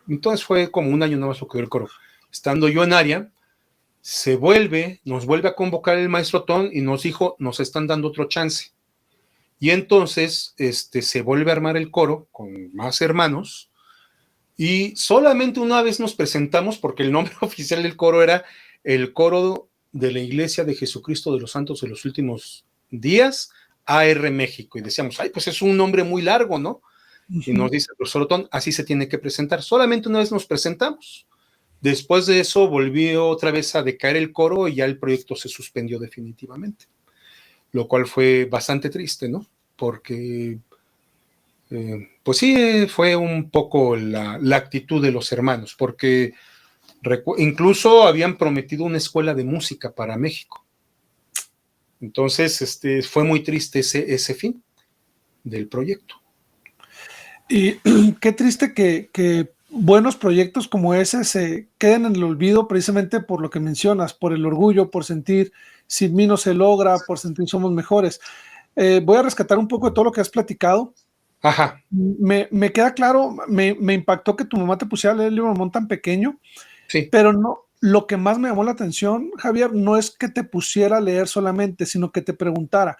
entonces fue como 1 año nada más lo que dio el coro, estando yo en área, nos vuelve a convocar el maestro Otón y nos dijo, nos están dando otro chance. Y entonces se vuelve a armar el coro con más hermanos y solamente una vez nos presentamos porque el nombre oficial del coro era el Coro de la Iglesia de Jesucristo de los Santos de los Últimos Días, AR México. Y decíamos, ay, pues es un nombre muy largo, ¿no? Y nos dice el profesor Otón, así se tiene que presentar. Solamente una vez nos presentamos. Después de eso volvió otra vez a decaer el coro y ya el proyecto se suspendió definitivamente. Lo cual fue bastante triste, ¿no? Porque, pues sí, fue un poco la actitud de los hermanos, porque incluso habían prometido una escuela de música para México. Entonces, fue muy triste ese fin del proyecto. Y qué triste que buenos proyectos como ese se queden en el olvido precisamente por lo que mencionas, por el orgullo, por sentir sin mí no se logra, por sentir somos mejores. Voy a rescatar un poco de todo lo que has platicado. Ajá. Me queda claro, me impactó que tu mamá te pusiera a leer el libro Mormón tan pequeño, sí. Pero no, lo que más me llamó la atención, Javier, no es que te pusiera a leer solamente, sino que te preguntara.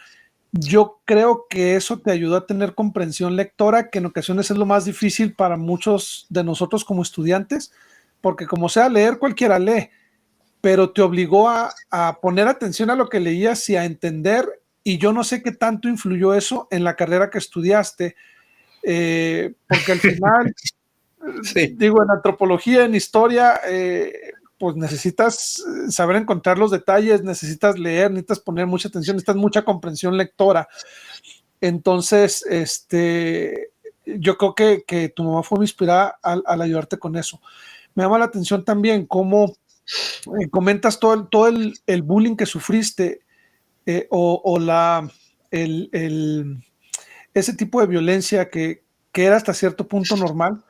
Yo creo que eso te ayudó a tener comprensión lectora, que en ocasiones es lo más difícil para muchos de nosotros como estudiantes, porque como sea leer, cualquiera lee, pero te obligó a poner atención a lo que leías y a entender, y yo no sé qué tanto influyó eso en la carrera que estudiaste, porque al final, sí. digo, en antropología, en historia, pues necesitas saber encontrar los detalles, necesitas leer, necesitas poner mucha atención, necesitas mucha comprensión lectora. Entonces, yo creo que tu mamá fue muy inspirada al ayudarte con eso. me llama la atención también cómo comentas todo el bullying que sufriste o ese tipo de violencia que era hasta cierto punto normal,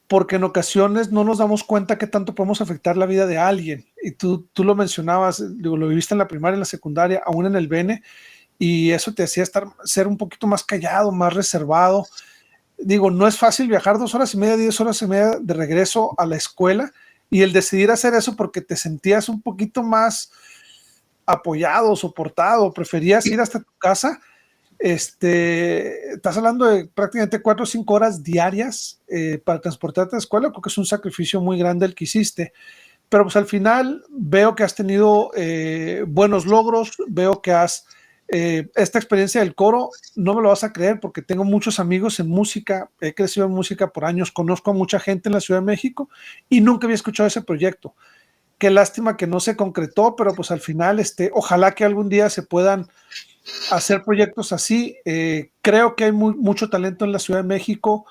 porque en ocasiones no nos damos cuenta qué tanto podemos afectar la vida de alguien. Y tú lo mencionabas, digo, lo viviste en la primaria, en la secundaria, aún en el BN, y eso te hacía ser un poquito más callado, más reservado. Digo, no es fácil viajar 2 horas y media, 10 horas y media de regreso a la escuela y el decidir hacer eso porque te sentías un poquito más apoyado, soportado, preferías ir hasta tu casa. Estás hablando de prácticamente 4 o 5 horas diarias para transportarte a la escuela. Creo que es un sacrificio muy grande el que hiciste, pero pues al final veo que has tenido buenos logros, veo que esta experiencia del coro, no me lo vas a creer porque tengo muchos amigos en música, he crecido en música por años, conozco a mucha gente en la Ciudad de México y nunca había escuchado ese proyecto. Qué lástima que no se concretó, pero pues al final, ojalá que algún día se puedan hacer proyectos así. Creo que hay mucho talento en la Ciudad de México,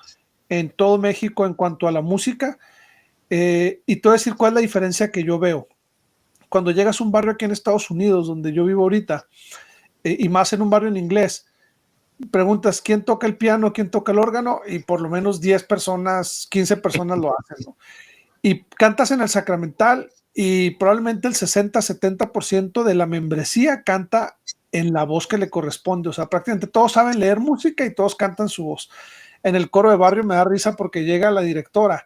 en todo México en cuanto a la música. Y te voy a decir cuál es la diferencia que yo veo. Cuando llegas a un barrio aquí en Estados Unidos, donde yo vivo ahorita, y más en un barrio en inglés, preguntas quién toca el piano, quién toca el órgano, y por lo menos 10 personas, 15 personas lo hacen, ¿no? Y cantas en el Sacramental y probablemente el 60-70% de la membresía canta en la voz que le corresponde. O sea, prácticamente todos saben leer música y todos cantan su voz. En el coro de barrio me da risa porque llega la directora,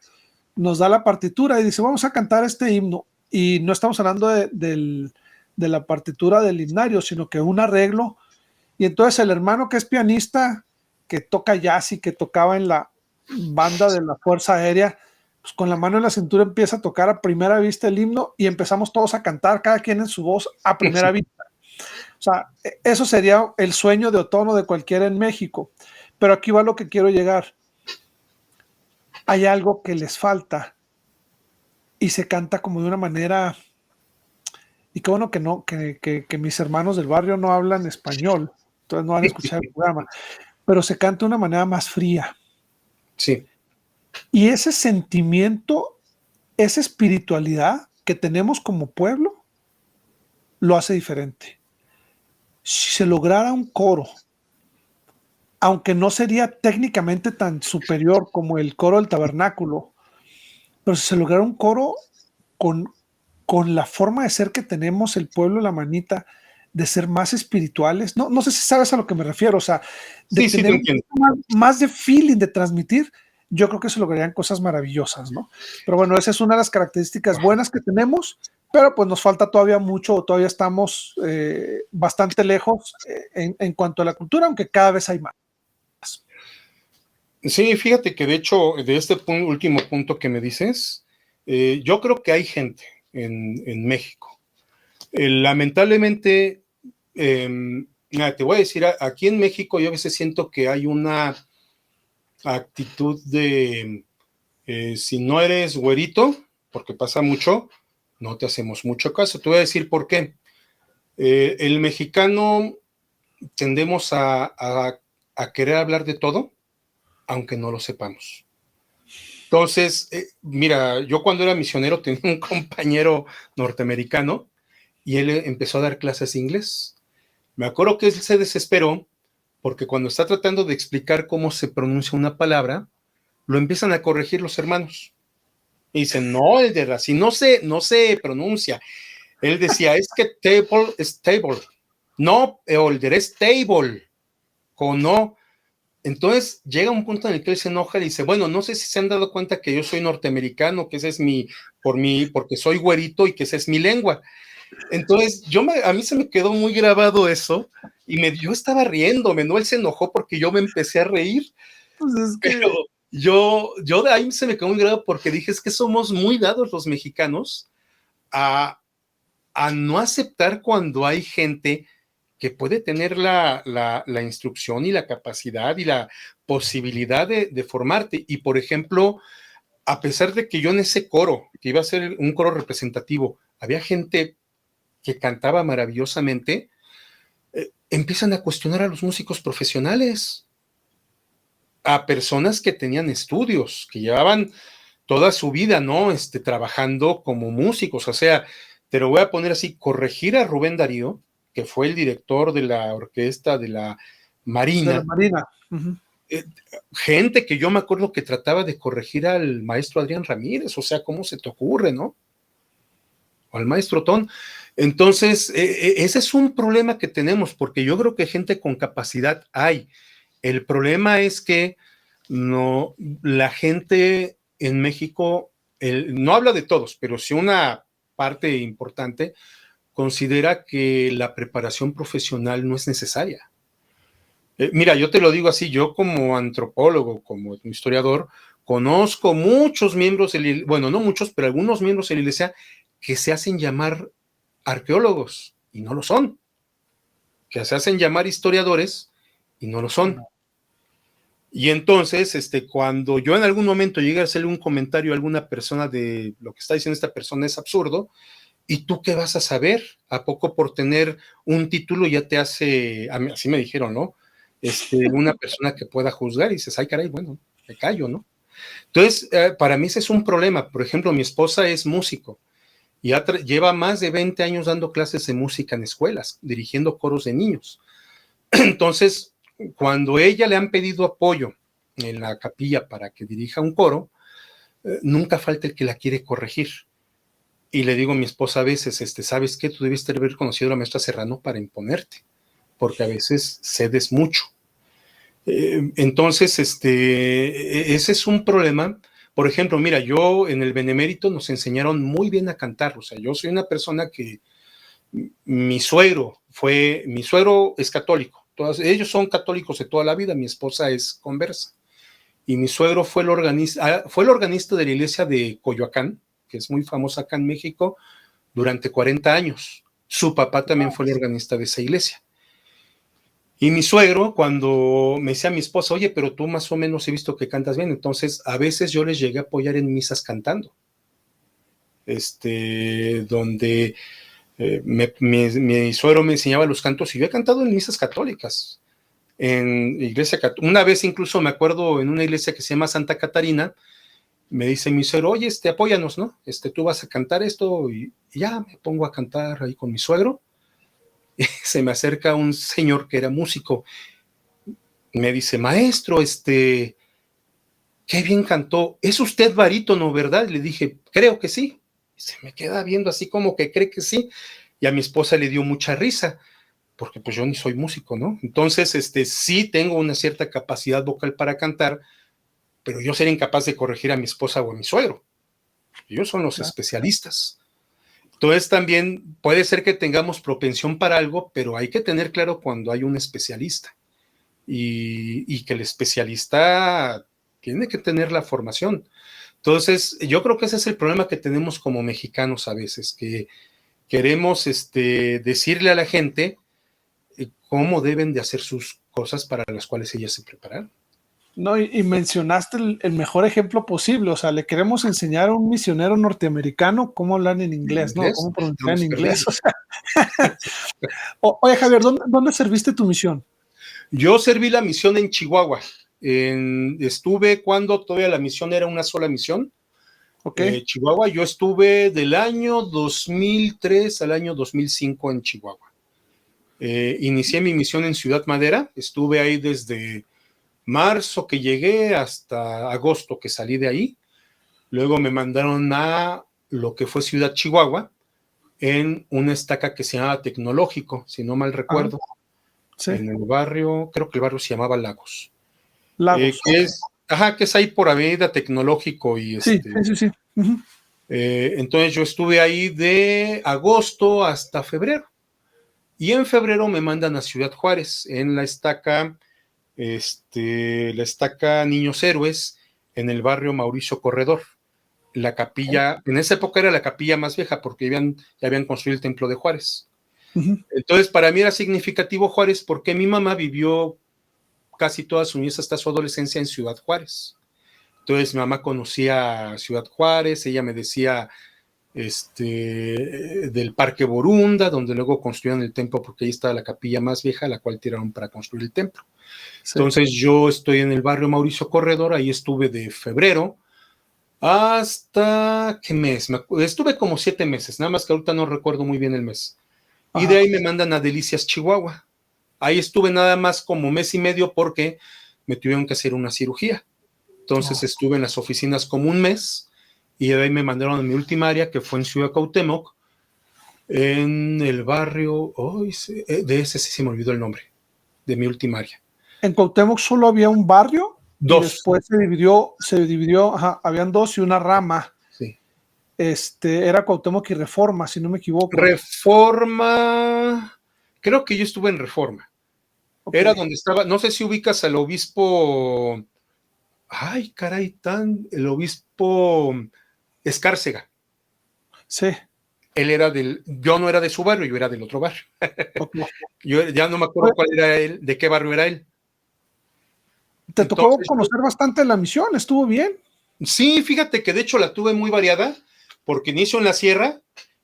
nos da la partitura y dice, vamos a cantar este himno. Y no estamos hablando de la partitura del himnario, sino que un arreglo. Y entonces el hermano que es pianista, que toca jazz y que tocaba en la banda de la Fuerza Aérea, pues con la mano en la cintura empieza a tocar a primera vista el himno y empezamos todos a cantar, cada quien en su voz a primera vista. O sea, eso sería el sueño de otoño de cualquiera en México. Pero aquí va lo que quiero llegar. Hay algo que les falta y se canta como de una manera, y qué bueno que no, que mis hermanos del barrio no hablan español, entonces no van a escuchar el programa, pero se canta de una manera más fría. Sí. Y ese sentimiento, esa espiritualidad que tenemos como pueblo, lo hace diferente. Si se lograra un coro, aunque no sería técnicamente tan superior como el coro del tabernáculo, pero si se lograra un coro con la forma de ser que tenemos el pueblo, la manita, de ser más espirituales, no sé si sabes a lo que me refiero, o sea, de Sí, te tener entiendo. más de feeling, de transmitir, yo creo que se lograrían cosas maravillosas, ¿no? Pero bueno, esa es una de las características buenas que tenemos, pero pues nos falta todavía mucho, todavía estamos bastante lejos en cuanto a la cultura, aunque cada vez hay más. Sí, fíjate que de hecho, de este último punto que me dices, yo creo que hay gente en México. Lamentablemente, te voy a decir, aquí en México yo a veces siento que hay una actitud de, si no eres güerito, porque pasa mucho, no te hacemos mucho caso. Te voy a decir por qué. El mexicano tendemos a querer hablar de todo, aunque no lo sepamos. Entonces, mira, yo cuando era misionero tenía un compañero norteamericano y él empezó a dar clases de inglés. Me acuerdo que él se desesperó porque cuando está tratando de explicar cómo se pronuncia una palabra, lo empiezan a corregir los hermanos. Y dicen, no, Elder, así no se pronuncia. Él decía, es que table es table. No, Elder, es table. O no. Entonces llega un punto en el que él se enoja y dice, bueno, no sé si se han dado cuenta que yo soy norteamericano, que ese es porque soy güerito y que esa es mi lengua. Entonces a mí se me quedó muy grabado eso y yo estaba riéndome, ¿no? Él se enojó porque yo me empecé a reír, Pues es que... pero yo de ahí se me quedó muy grabado porque dije, es que somos muy dados los mexicanos a no aceptar cuando hay gente que puede tener la instrucción y la capacidad y la posibilidad de formarte. Y, por ejemplo, a pesar de que yo en ese coro, que iba a ser un coro representativo, había gente que cantaba maravillosamente, empiezan a cuestionar a los músicos profesionales, a personas que tenían estudios, que llevaban toda su vida, ¿no? Trabajando como músicos. O sea, te lo voy a poner así, corregir a Rubén Darío, que fue el director de la orquesta de la De la Marina. Marina. Uh-huh. Gente que yo me acuerdo que trataba de corregir al maestro Adrián Ramírez, o sea, ¿cómo se te ocurre, no? O al maestro Ton. Entonces, ese es un problema que tenemos, porque yo creo que gente con capacidad hay. El problema es que no, la gente en México, no habla de todos, pero sí una parte importante, considera que la preparación profesional no es necesaria. Mira, yo te lo digo así, yo como antropólogo, como historiador, conozco muchos miembros, bueno, no muchos, pero algunos miembros de la iglesia que se hacen llamar arqueólogos y no lo son, que se hacen llamar historiadores y no lo son. Y entonces, cuando yo en algún momento llegue a hacerle un comentario a alguna persona de lo que está diciendo esta persona es absurdo, ¿y tú qué vas a saber? ¿A poco por tener un título ya te hace, así me dijeron, ¿no? Una persona que pueda juzgar y dices, ay caray, bueno, me callo, ¿no? Entonces, para mí ese es un problema. Por ejemplo, mi esposa es músico y lleva más de 20 años dando clases de música en escuelas, dirigiendo coros de niños. Entonces, cuando ella le han pedido apoyo en la capilla para que dirija un coro, nunca falta el que la quiere corregir. Y le digo a mi esposa a veces, ¿sabes qué? Tú debiste haber conocido a la maestra Serrano para imponerte, porque a veces cedes mucho. Entonces, ese es un problema. Por ejemplo, mira, yo en el Benemérito nos enseñaron muy bien a cantar. O sea, yo soy una persona que mi suegro es católico. Ellos son católicos de toda la vida. Mi esposa es conversa. Y mi suegro fue el organista de la iglesia de Coyoacán, que es muy famosa acá en México, durante 40 años. Su papá también fue el organista de esa iglesia. Y mi suegro, cuando me decía a mi esposa, oye, pero tú más o menos he visto que cantas bien, entonces a veces yo les llegué a apoyar en misas cantando. Donde mi suegro me enseñaba los cantos y yo he cantado en misas católicas, en iglesia católica. Una vez incluso me acuerdo en una iglesia que se llama Santa Catarina, me dice mi suegro, oye, apóyanos, ¿no? Tú vas a cantar esto y ya me pongo a cantar ahí con mi suegro. Y se me acerca un señor que era músico. Me dice, maestro, qué bien cantó. ¿Es usted barítono, verdad? Le dije, creo que sí. Y se me queda viendo así como que cree que sí. Y a mi esposa le dio mucha risa, porque pues yo ni soy músico, ¿no? Entonces, sí tengo una cierta capacidad vocal para cantar, pero yo sería incapaz de corregir a mi esposa o a mi suegro. Ellos son los especialistas. Entonces también puede ser que tengamos propensión para algo, pero hay que tener claro cuando hay un especialista y que el especialista tiene que tener la formación. Entonces, yo creo que ese es el problema que tenemos como mexicanos a veces, que queremos decirle a la gente cómo deben de hacer sus cosas para las cuales ellas se prepararon. No, y mencionaste el mejor ejemplo posible, o sea, le queremos enseñar a un misionero norteamericano cómo hablar en inglés, ¿no? Cómo pronunciar en inglés, o sea. Oye, Javier, ¿dónde serviste tu misión? Yo serví la misión en Chihuahua. Estuve cuando todavía la misión era una sola misión. Okay. Chihuahua, yo estuve del año 2003 al año 2005 en Chihuahua. Inicié mi misión en Ciudad Madera, estuve ahí desde marzo que llegué hasta agosto que salí de ahí. Luego me mandaron a lo que fue Ciudad Chihuahua en una estaca que se llamaba Tecnológico, si no mal recuerdo. Sí. En el barrio, creo que el barrio se llamaba Lagos. Lagos. Que es ahí por Avenida Tecnológico y Sí. Uh-huh. Entonces yo estuve ahí de agosto hasta febrero. Y en febrero me mandan a Ciudad Juárez, en la estaca Niños Héroes, en el barrio Mauricio Corredor. La capilla, en esa época era la capilla más vieja porque ya habían construido el templo de Juárez. Uh-huh. Entonces, para mí era significativo Juárez porque mi mamá vivió casi toda su niñez hasta su adolescencia en Ciudad Juárez. Entonces, mi mamá conocía Ciudad Juárez, ella me decía del Parque Borunda, donde luego construyeron el templo porque ahí está la capilla más vieja, la cual tiraron para construir el templo. Sí. Entonces, yo estoy en el barrio Mauricio Corredor, ahí estuve de febrero ¿Hasta qué mes? Estuve como 7 meses, nada más que ahorita no recuerdo muy bien el mes. Y de Ajá. ahí me mandan a Delicias, Chihuahua. Ahí estuve nada más como mes y medio porque me tuvieron que hacer una cirugía. Entonces Oh, estuve en las oficinas como un mes y de ahí me mandaron a mi última área, que fue en Ciudad Cuauhtémoc, en el barrio, de ese sí se me olvidó el nombre, de mi última área. en Cuauhtémoc solo había un barrio y Dos, después se dividió, ajá, habían dos y una rama. sí. Era Cuauhtémoc y Reforma, si no me equivoco. Reforma, creo que yo estuve en Reforma. Ok, Era donde estaba, no sé si ubicas al obispo, ay, caray, el obispo Escárcega. sí, Él era yo no era de su barrio, yo era del otro barrio. ok. Yo ya no me Oye, acuerdo cuál era él, de qué barrio era él. te tocó Entonces, conocer bastante la misión, estuvo bien. sí, fíjate que de hecho la tuve muy variada, porque inicio en la sierra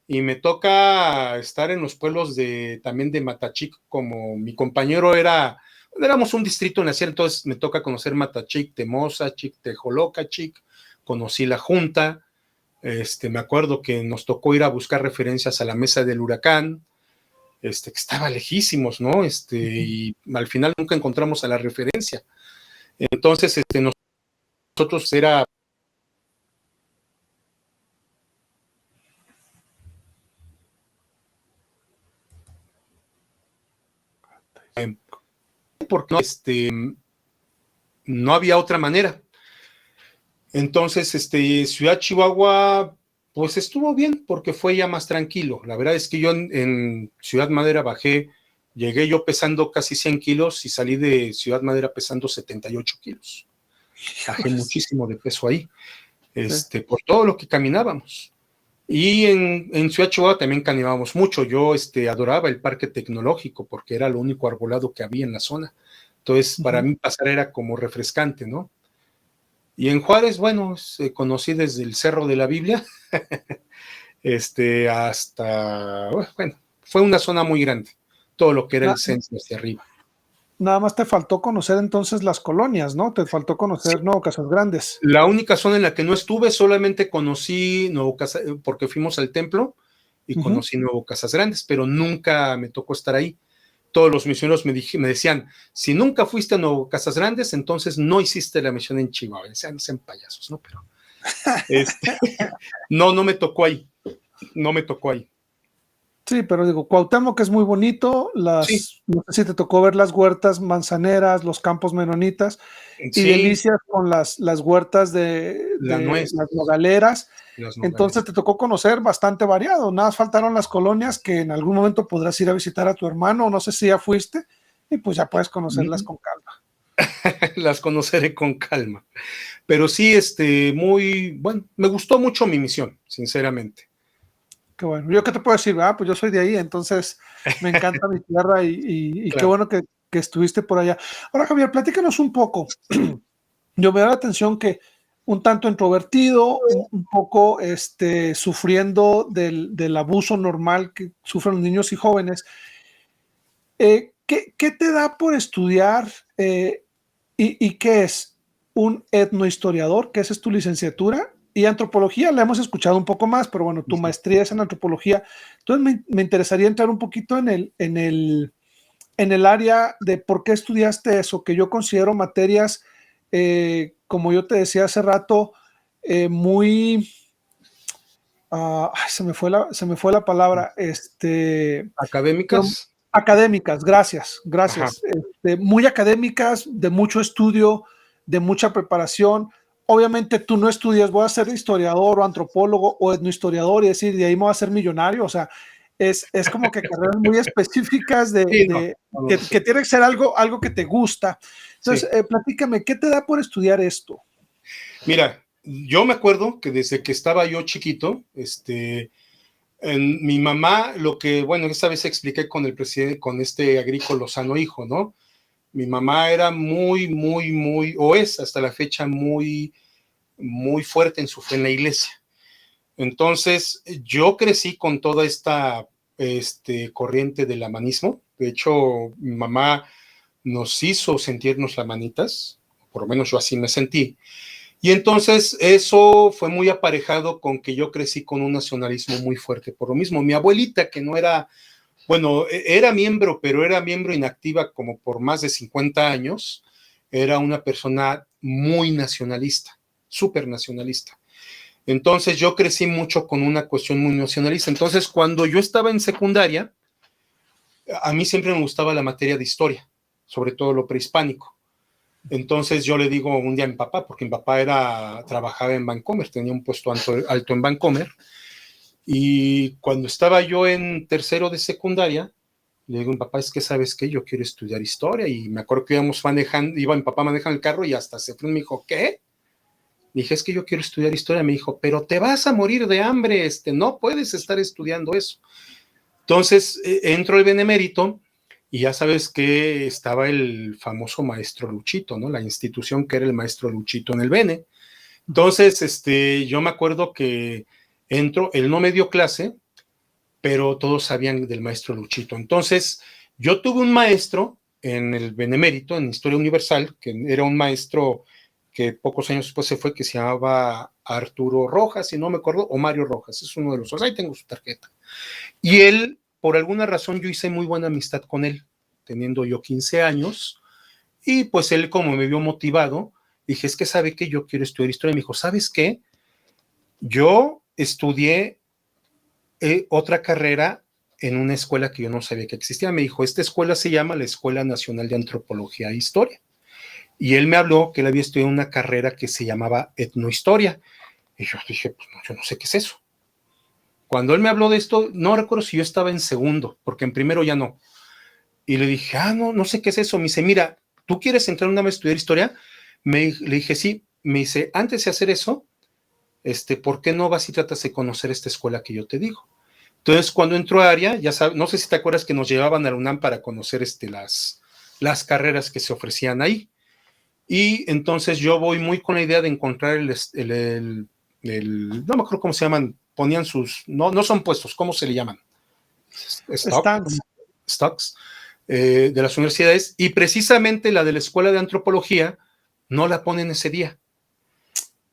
y me toca estar en los pueblos también de Matachic, como mi compañero éramos un distrito en la sierra, entonces me toca conocer Matachic, Temoza, Chic, Tejoloca, Chic, conocí la Junta, me acuerdo que nos tocó ir a buscar referencias a la mesa del huracán, que estaba lejísimos, ¿no? Y al final nunca encontramos a la referencia. Entonces, nosotros era porque no había otra manera. Entonces, Ciudad Chihuahua, pues estuvo bien porque fue ya más tranquilo. La verdad es que yo en Ciudad Madera llegué yo pesando casi 100 kilos y salí de Ciudad Madera pesando 78 kilos. Bajé Híjoles, muchísimo de peso ahí, sí. por todo lo que caminábamos. Y en Ciudad Chihuahua también caminábamos mucho. Yo adoraba el parque tecnológico porque era lo único arbolado que había en la zona. Entonces, para Ujú. mí pasar era como refrescante, ¿no? Y en Juárez, bueno, conocí desde el Cerro de la Biblia, hasta, bueno, fue una zona muy grande, todo lo que era Na- el centro hacia arriba. Nada más te faltó conocer entonces las colonias, ¿no? Te faltó Sí, conocer Nuevo Casas Grandes. la única zona en la que no estuve, solamente conocí porque fuimos al templo y Ujú. conocí Nuevo Casas Grandes, pero nunca me tocó estar ahí. Todos los misioneros me decían, si nunca fuiste a Nuevo Casas Grandes, entonces no hiciste la misión en Chihuahua. Decían, no sean payasos, ¿no? Pero este, no me tocó ahí, no me tocó ahí. Sí, pero digo, Cuauhtémoc es muy bonito, Sí, no sé si te tocó ver las huertas manzaneras, los campos menonitas, y sí, Delicias con las huertas la de nuez, las nogaleras. las Entonces nogales. te tocó conocer bastante variado. Nada más faltaron las colonias que en algún momento podrás ir a visitar a tu hermano, no sé si ya fuiste, y pues ya puedes conocerlas con calma. Las conoceré con calma. Pero sí, muy, bueno, me gustó mucho mi misión, sinceramente. Qué bueno. Yo qué te puedo decir, pues yo soy de ahí, entonces me encanta mi tierra y qué Claro. bueno que estuviste por allá. Ahora, Javier, platícanos un poco. Yo me da la atención que un tanto introvertido, un poco sufriendo del abuso normal que sufren los niños y jóvenes. ¿Qué te da por estudiar y qué es un etnohistoriador? ¿Qué es tu licenciatura? Y antropología la hemos escuchado un poco más, pero bueno, tu maestría es en antropología. Entonces me interesaría entrar un poquito en el área de por qué estudiaste eso, que yo considero materias, como yo te decía hace rato, muy, se me fue la palabra, pero Académicas. académicas, gracias, Ajá. gracias, muy académicas, de mucho estudio, de mucha preparación. Obviamente tú no estudias, voy a ser historiador o antropólogo o etnohistoriador y decir, de ahí me voy a ser millonario, o sea, es como que carreras muy específicas Sí, no, no, no, que tiene que ser algo que te gusta. Entonces, sí. platícame, ¿qué te da por estudiar esto? Mira, yo me acuerdo que desde que estaba yo chiquito, mi mamá, bueno, esta vez expliqué con el presidente, con este Agrícola Lozano hijo, ¿no? Mi mamá era muy, muy, muy, o es hasta la fecha muy, muy fuerte en su fe en la iglesia. Entonces, yo crecí con toda esta corriente del amanismo. De hecho, mi mamá nos hizo sentirnos lamanitas, por lo menos yo así me sentí. Y entonces eso fue muy aparejado con que yo crecí con un nacionalismo muy fuerte. Por lo mismo, mi abuelita, que no era, bueno, era miembro, pero era miembro inactiva como por más de 50 años, era una persona muy nacionalista, súper nacionalista. Entonces yo crecí mucho con una cuestión muy nacionalista. Entonces cuando yo estaba en secundaria, a mí siempre me gustaba la materia de historia, sobre todo lo prehispánico. Entonces yo le digo un día a mi papá, porque mi papá trabajaba en Vancomer, tenía un puesto alto en Vancomer, y cuando estaba yo en tercero de secundaria, le digo, mi papá, es que sabes qué, yo quiero estudiar historia, y me acuerdo que iba mi papá manejando el carro y hasta se fue y me dijo, ¿qué? Le dije, es que yo quiero estudiar historia. Me dijo, pero te vas a morir de hambre, no puedes estar estudiando eso. Entonces entro al Benemérito y ya sabes que estaba el famoso maestro Luchito, ¿no? La institución que era el maestro Luchito en el Bene. Entonces, yo me acuerdo que entro, él no me dio clase, pero todos sabían del maestro Luchito. Entonces, yo tuve un maestro en el Benemérito, en Historia Universal, que era un maestro que pocos años después se fue, que se llamaba Arturo Rojas, si no me acuerdo, o Mario Rojas, es uno de los dos, ahí tengo su tarjeta. Y él, por alguna razón, yo hice muy buena amistad con él, teniendo yo 15 años, y pues él como me vio motivado, dije, es que sabe que yo quiero estudiar historia, y me dijo, ¿sabes qué? Yo estudié otra carrera en una escuela que yo no sabía que existía. Me dijo, esta escuela se llama la Escuela Nacional de Antropología e Historia. Y él me habló que él había estudiado una carrera que se llamaba etnohistoria. Y yo dije, pues no, yo no sé qué es eso. Cuando él me habló de esto, no recuerdo si yo estaba en segundo, porque en primero ya no. Y le dije, no, no sé qué es eso. Me dice, mira, ¿tú quieres entrar una vez a estudiar historia? Le dije, sí. Me dice, antes de hacer eso, ¿por qué no vas y tratas de conocer esta escuela que yo te digo? Entonces, cuando entró a área, ya sabes, no sé si te acuerdas que nos llevaban a la UNAM para conocer las carreras que se ofrecían ahí. Y entonces yo voy muy con la idea de encontrar no me acuerdo cómo se llaman, ponían no son puestos, ¿cómo se le llaman? Stands. Stocks, de las universidades, y precisamente la de la Escuela de Antropología no la ponen ese día.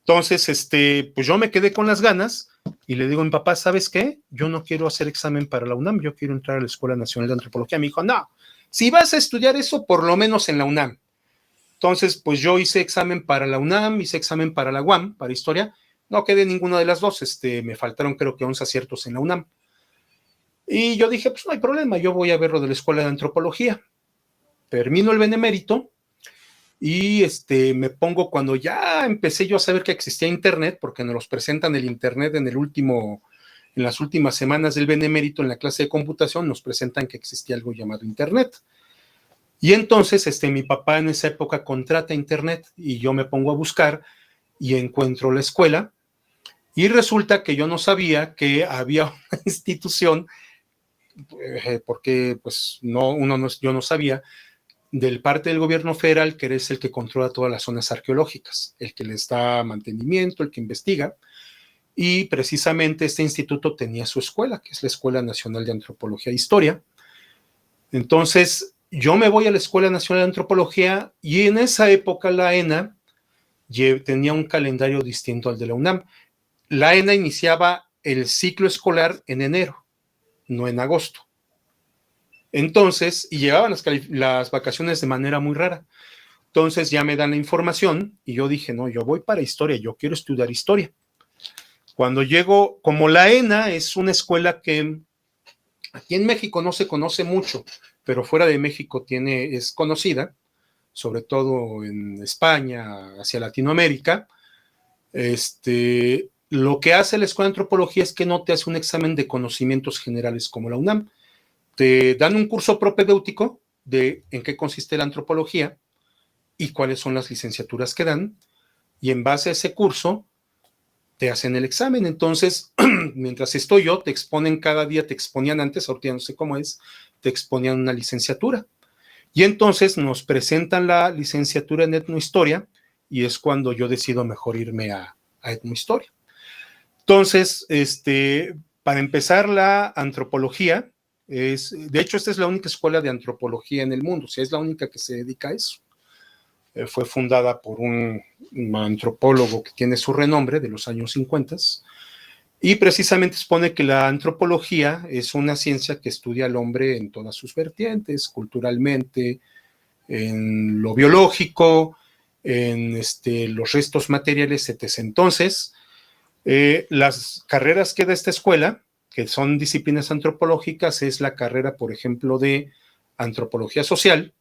Entonces, pues yo me quedé con las ganas y le digo a mi papá, ¿sabes qué? Yo no quiero hacer examen para la UNAM, yo quiero entrar a la Escuela Nacional de Antropología. Me dijo, no, si vas a estudiar eso, por lo menos en la UNAM. Entonces, pues yo hice examen para la UNAM, hice examen para la UAM, para historia, no quedé ninguna de las dos, me faltaron creo que 11 aciertos en la UNAM. Y yo dije, pues no hay problema, yo voy a ver lo de la Escuela de Antropología. Termino el benemérito y me pongo, cuando ya empecé yo a saber que existía internet, porque nos los presentan el internet en las últimas semanas del benemérito, en la clase de computación, nos presentan que existía algo llamado internet. Y entonces mi papá en esa época contrata internet y yo me pongo a buscar y encuentro la escuela y resulta que yo no sabía que había una institución, porque pues yo no sabía, del parte del gobierno federal, que es el que controla todas las zonas arqueológicas, el que les da mantenimiento, el que investiga, y precisamente este instituto tenía su escuela, que es la Escuela Nacional de Antropología e Historia. Entonces, yo me voy a la Escuela Nacional de Antropología y en esa época la ENA tenía un calendario distinto al de la UNAM. La ENA iniciaba el ciclo escolar en enero, no en agosto. Entonces, y llevaban las vacaciones de manera muy rara. Entonces ya me dan la información y yo dije, no, yo voy para historia, yo quiero estudiar historia. Cuando llego, como la ENA es una escuela que aquí en México no se conoce mucho, pero fuera de México es conocida, sobre todo en España, hacia Latinoamérica. Lo que hace la Escuela de Antropología es que no te hace un examen de conocimientos generales como la UNAM. Te dan un curso propedéutico de en qué consiste la antropología y cuáles son las licenciaturas que dan, y en base a ese curso te hacen el examen. Entonces, mientras estoy yo, te exponen cada día, te exponían antes, ahorita ya no sé cómo es, te exponían una licenciatura. Y entonces nos presentan la licenciatura en etnohistoria y es cuando yo decido mejor irme a etnohistoria. Entonces, para empezar, la antropología de hecho, esta es la única escuela de antropología en el mundo, o sea, es la única que se dedica a eso. Fue fundada por un antropólogo que tiene su renombre de los años 50 y precisamente expone que la antropología es una ciencia que estudia al hombre en todas sus vertientes, culturalmente, en lo biológico, en los restos materiales, etc. Entonces, las carreras que da esta escuela, que son disciplinas antropológicas, es la carrera, por ejemplo, de antropología social,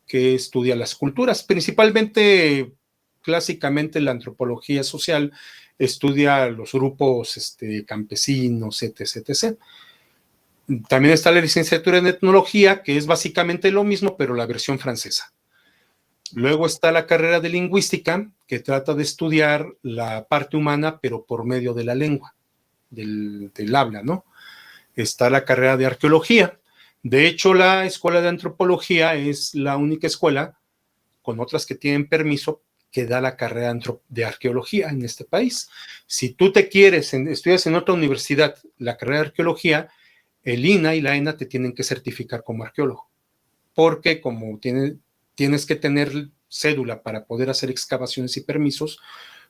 que estudia las culturas, principalmente, clásicamente la antropología social estudia los grupos campesinos, etc, etc. También está la licenciatura en etnología, que es básicamente lo mismo, pero la versión francesa. Luego está la carrera de lingüística, que trata de estudiar la parte humana, pero por medio de la lengua, del habla, ¿no? Está la carrera de arqueología. De hecho, la escuela de antropología es la única escuela, con otras que tienen permiso, que da la carrera de arqueología en este país. Si tú estudias en otra universidad la carrera de arqueología, el INAH y la ENA te tienen que certificar como arqueólogo, porque como tienes que tener cédula para poder hacer excavaciones y permisos,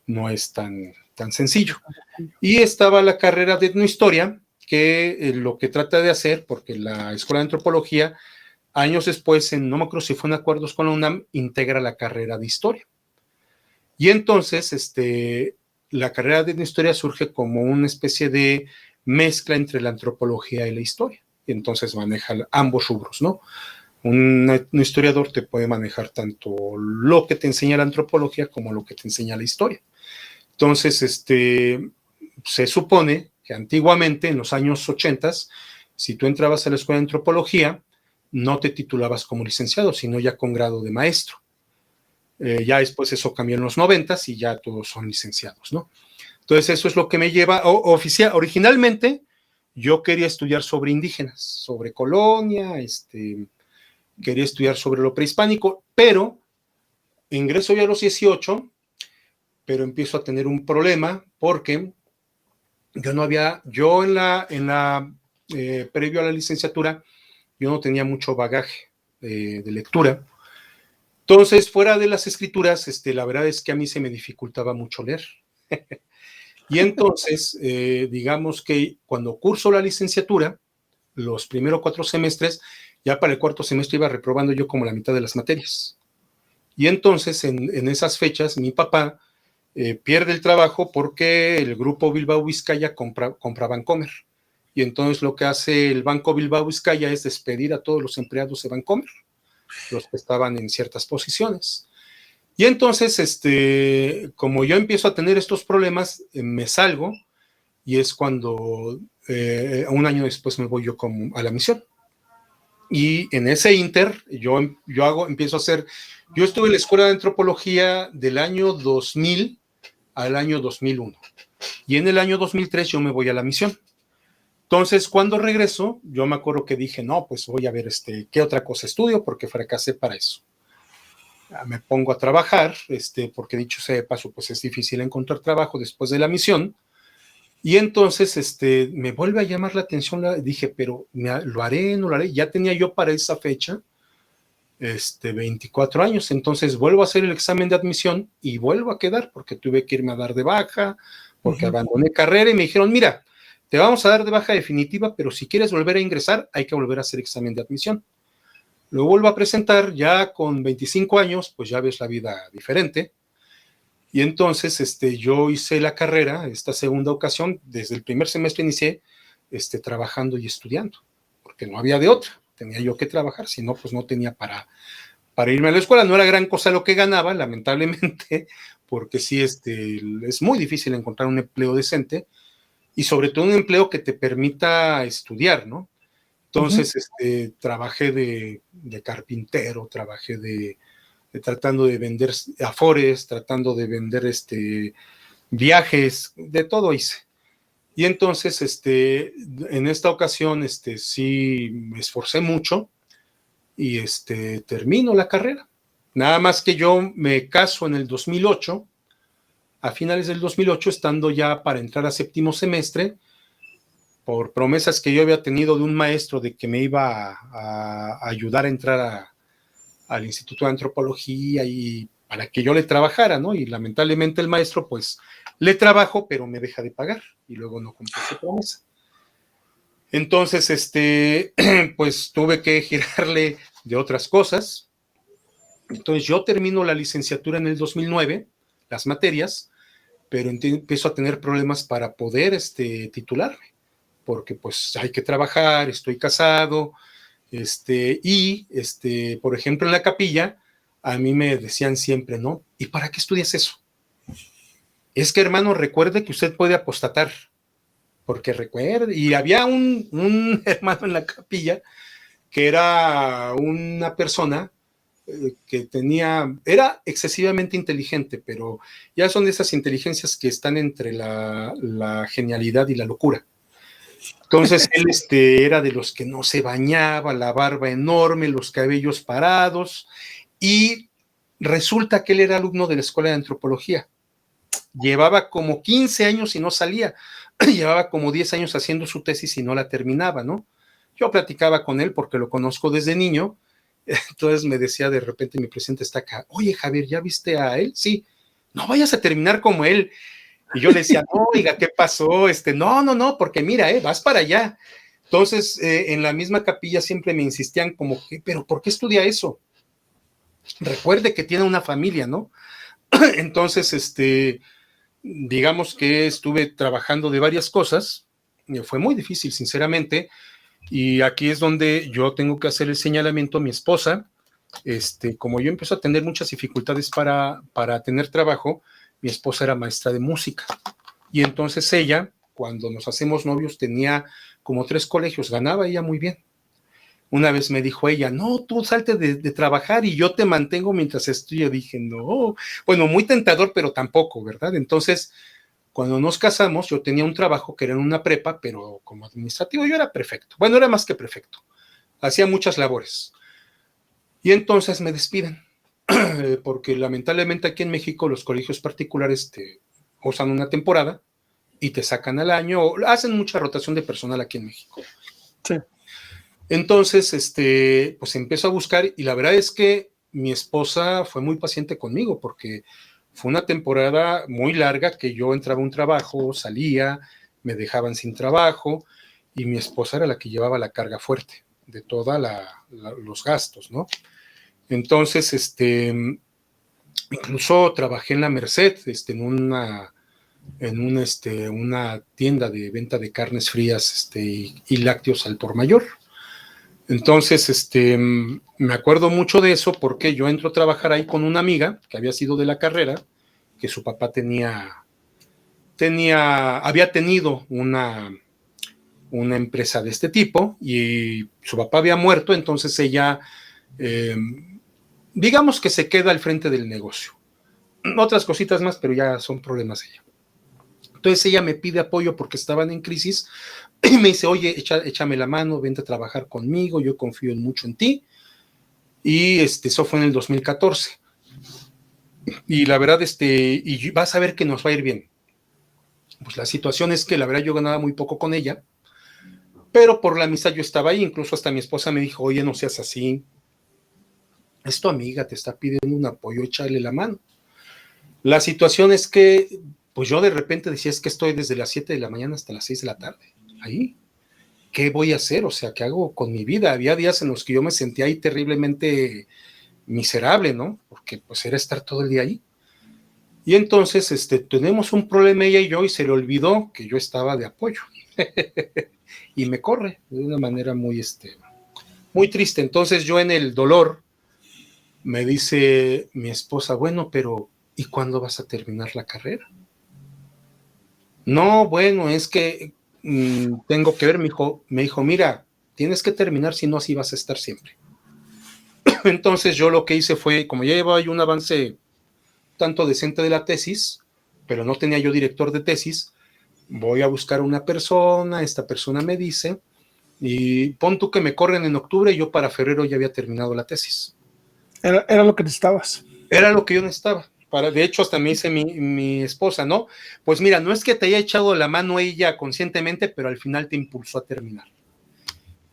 no es tan sencillo. Y estaba la carrera de etnohistoria, que lo que trata de hacer, porque la Escuela de Antropología, años después, no me acuerdo si fue en acuerdos con la UNAM, integra la carrera de historia. Y entonces, la carrera de etnohistoria surge como una especie de mezcla entre la antropología y la historia. Y entonces maneja ambos rubros, ¿no? Un historiador te puede manejar tanto lo que te enseña la antropología como lo que te enseña la historia. Entonces, se supone que antiguamente, en los años 80, si tú entrabas a la escuela de antropología, no te titulabas como licenciado, sino ya con grado de maestro. Ya después eso cambió en los 90 y ya todos son licenciados, ¿no? Entonces, eso es lo que me lleva, originalmente, yo quería estudiar sobre indígenas, sobre colonia, quería estudiar sobre lo prehispánico, pero ingreso ya a los 18, pero empiezo a tener un problema porque yo previo a la licenciatura, yo no tenía mucho bagaje de lectura. Entonces, fuera de las escrituras, la verdad es que a mí se me dificultaba mucho leer. Y entonces, digamos que cuando curso la licenciatura, los primeros 4 semestres, ya para el cuarto semestre iba reprobando yo como la mitad de las materias. Y entonces, en esas fechas, mi papá pierde el trabajo porque el grupo Bilbao Vizcaya compra Bancomer. Y entonces lo que hace el Banco Bilbao Vizcaya es despedir a todos los empleados de Bancomer, los que estaban en ciertas posiciones. Y entonces, como yo empiezo a tener estos problemas, me salgo y es cuando un año después me voy yo a la misión. Y en ese inter, yo estuve en la escuela de antropología del año 2000 al año 2001. Y en el año 2003 yo me voy a la misión. Entonces, cuando regreso, yo me acuerdo que dije, no, pues voy a ver qué otra cosa estudio, porque fracasé para eso. Me pongo a trabajar, porque dicho sea de paso, pues es difícil encontrar trabajo después de la misión. Y entonces, me vuelve a llamar la atención, dije, pero ¿lo haré, no lo haré? Ya tenía yo para esa fecha, 24 años, entonces vuelvo a hacer el examen de admisión y vuelvo a quedar, porque tuve que irme a dar de baja, porque abandoné carrera y me dijeron, mira, te vamos a dar de baja definitiva, pero si quieres volver a ingresar, hay que volver a hacer examen de admisión. Lo vuelvo a presentar ya con 25 años, pues ya ves la vida diferente. Y entonces yo hice la carrera, esta segunda ocasión, desde el primer semestre inicié trabajando y estudiando, porque no había de otra, tenía yo que trabajar, si no, pues no tenía para irme a la escuela. No era gran cosa lo que ganaba, lamentablemente, porque sí, es muy difícil encontrar un empleo decente y sobre todo un empleo que te permita estudiar, ¿no? Entonces, trabajé de carpintero, trabajé tratando de vender afores, tratando de vender viajes, de todo hice. Y entonces, en esta ocasión, sí me esforcé mucho y termino la carrera. Nada más que yo me caso en el 2008, a finales del 2008, estando ya para entrar a séptimo semestre, por promesas que yo había tenido de un maestro de que me iba a ayudar a entrar al Instituto de Antropología y para que yo le trabajara, ¿no? Y lamentablemente el maestro, pues, le trabajo, pero me deja de pagar y luego no cumple su promesa. Entonces, pues tuve que girarle de otras cosas. Entonces yo termino la licenciatura en el 2009, las materias, pero empiezo a tener problemas para poder titularme, porque pues hay que trabajar, estoy casado, por ejemplo, en la capilla, a mí me decían siempre, ¿no? ¿Y para qué estudias eso? Es que, hermano, recuerde que usted puede apostatar, porque recuerde, y había un hermano en la capilla que era una persona que era excesivamente inteligente, pero ya son de esas inteligencias que están entre la genialidad y la locura. Entonces él era de los que no se bañaba, la barba enorme, los cabellos parados, y resulta que él era alumno de la Escuela de Antropología. Llevaba como 15 años y no salía, llevaba como 10 años haciendo su tesis y no la terminaba, ¿no? Yo platicaba con él porque lo conozco desde niño, entonces me decía de repente, mi presidente está acá, oye Javier, ¿ya viste a él? Sí, no vayas a terminar como él. Y yo le decía, no, oiga, ¿qué pasó? No, porque mira, vas para allá. Entonces, en la misma capilla siempre me insistían como que, pero ¿por qué estudia eso? Recuerde que tiene una familia, ¿no? Entonces, digamos que estuve trabajando de varias cosas, fue muy difícil, sinceramente, y aquí es donde yo tengo que hacer el señalamiento a mi esposa. Como yo empiezo a tener muchas dificultades para tener trabajo, mi esposa era maestra de música. Y entonces ella, cuando nos hacemos novios, tenía como 3 colegios, ganaba ella muy bien. Una vez me dijo ella, no, tú salte de trabajar y yo te mantengo mientras estudio. Dije, no, bueno, muy tentador, pero tampoco, ¿verdad? Entonces, cuando nos casamos, yo tenía un trabajo que era en una prepa, pero como administrativo yo era prefecto. Bueno, era más que prefecto. Hacía muchas labores. Y entonces me despiden, porque lamentablemente aquí en México los colegios particulares te usan una temporada y te sacan al año, o hacen mucha rotación de personal aquí en México. Sí. Entonces, pues empiezo a buscar y la verdad es que mi esposa fue muy paciente conmigo porque fue una temporada muy larga que yo entraba a un trabajo, salía, me dejaban sin trabajo y mi esposa era la que llevaba la carga fuerte de todos los gastos, ¿no? Entonces, incluso trabajé en la Merced, una tienda de venta de carnes frías y lácteos al por mayor. Entonces, me acuerdo mucho de eso porque yo entro a trabajar ahí con una amiga que había sido de la carrera, que su papá había tenido una empresa de este tipo y su papá había muerto, entonces ella, digamos que se queda al frente del negocio. Otras cositas más, pero ya son problemas de ella. Entonces ella me pide apoyo porque estaban en crisis y me dice, oye, échame la mano, vente a trabajar conmigo, yo confío mucho en ti. Y eso fue en el 2014. Y la verdad, y vas a ver que nos va a ir bien. Pues la situación es que la verdad yo ganaba muy poco con ella, pero por la amistad yo estaba ahí, incluso hasta mi esposa me dijo, oye, no seas así, es tu amiga, te está pidiendo un apoyo, échale la mano. La situación es que, pues yo de repente decía, es que estoy desde las 7 de la mañana hasta las 6 de la tarde, ahí. ¿Qué voy a hacer? O sea, ¿qué hago con mi vida? Había días en los que yo me sentía ahí terriblemente miserable, ¿no? Porque pues era estar todo el día ahí. Y entonces, tenemos un problema ella y yo y se le olvidó que yo estaba de apoyo. Y me corre de una manera muy triste. Entonces yo en el dolor me dice mi esposa, bueno, pero ¿y cuándo vas a terminar la carrera? No, bueno, es que tengo que ver, me dijo, mira, tienes que terminar, si no así vas a estar siempre. Entonces yo lo que hice fue, como ya llevaba yo un avance tanto decente de la tesis, pero no tenía yo director de tesis, voy a buscar una persona, esta persona me dice, y pon tú que me corren en octubre, y yo para febrero ya había terminado la tesis. Era lo que necesitabas. Era lo que yo necesitaba. De hecho, hasta me dice mi esposa, ¿no? Pues mira, no es que te haya echado la mano ella conscientemente, pero al final te impulsó a terminar.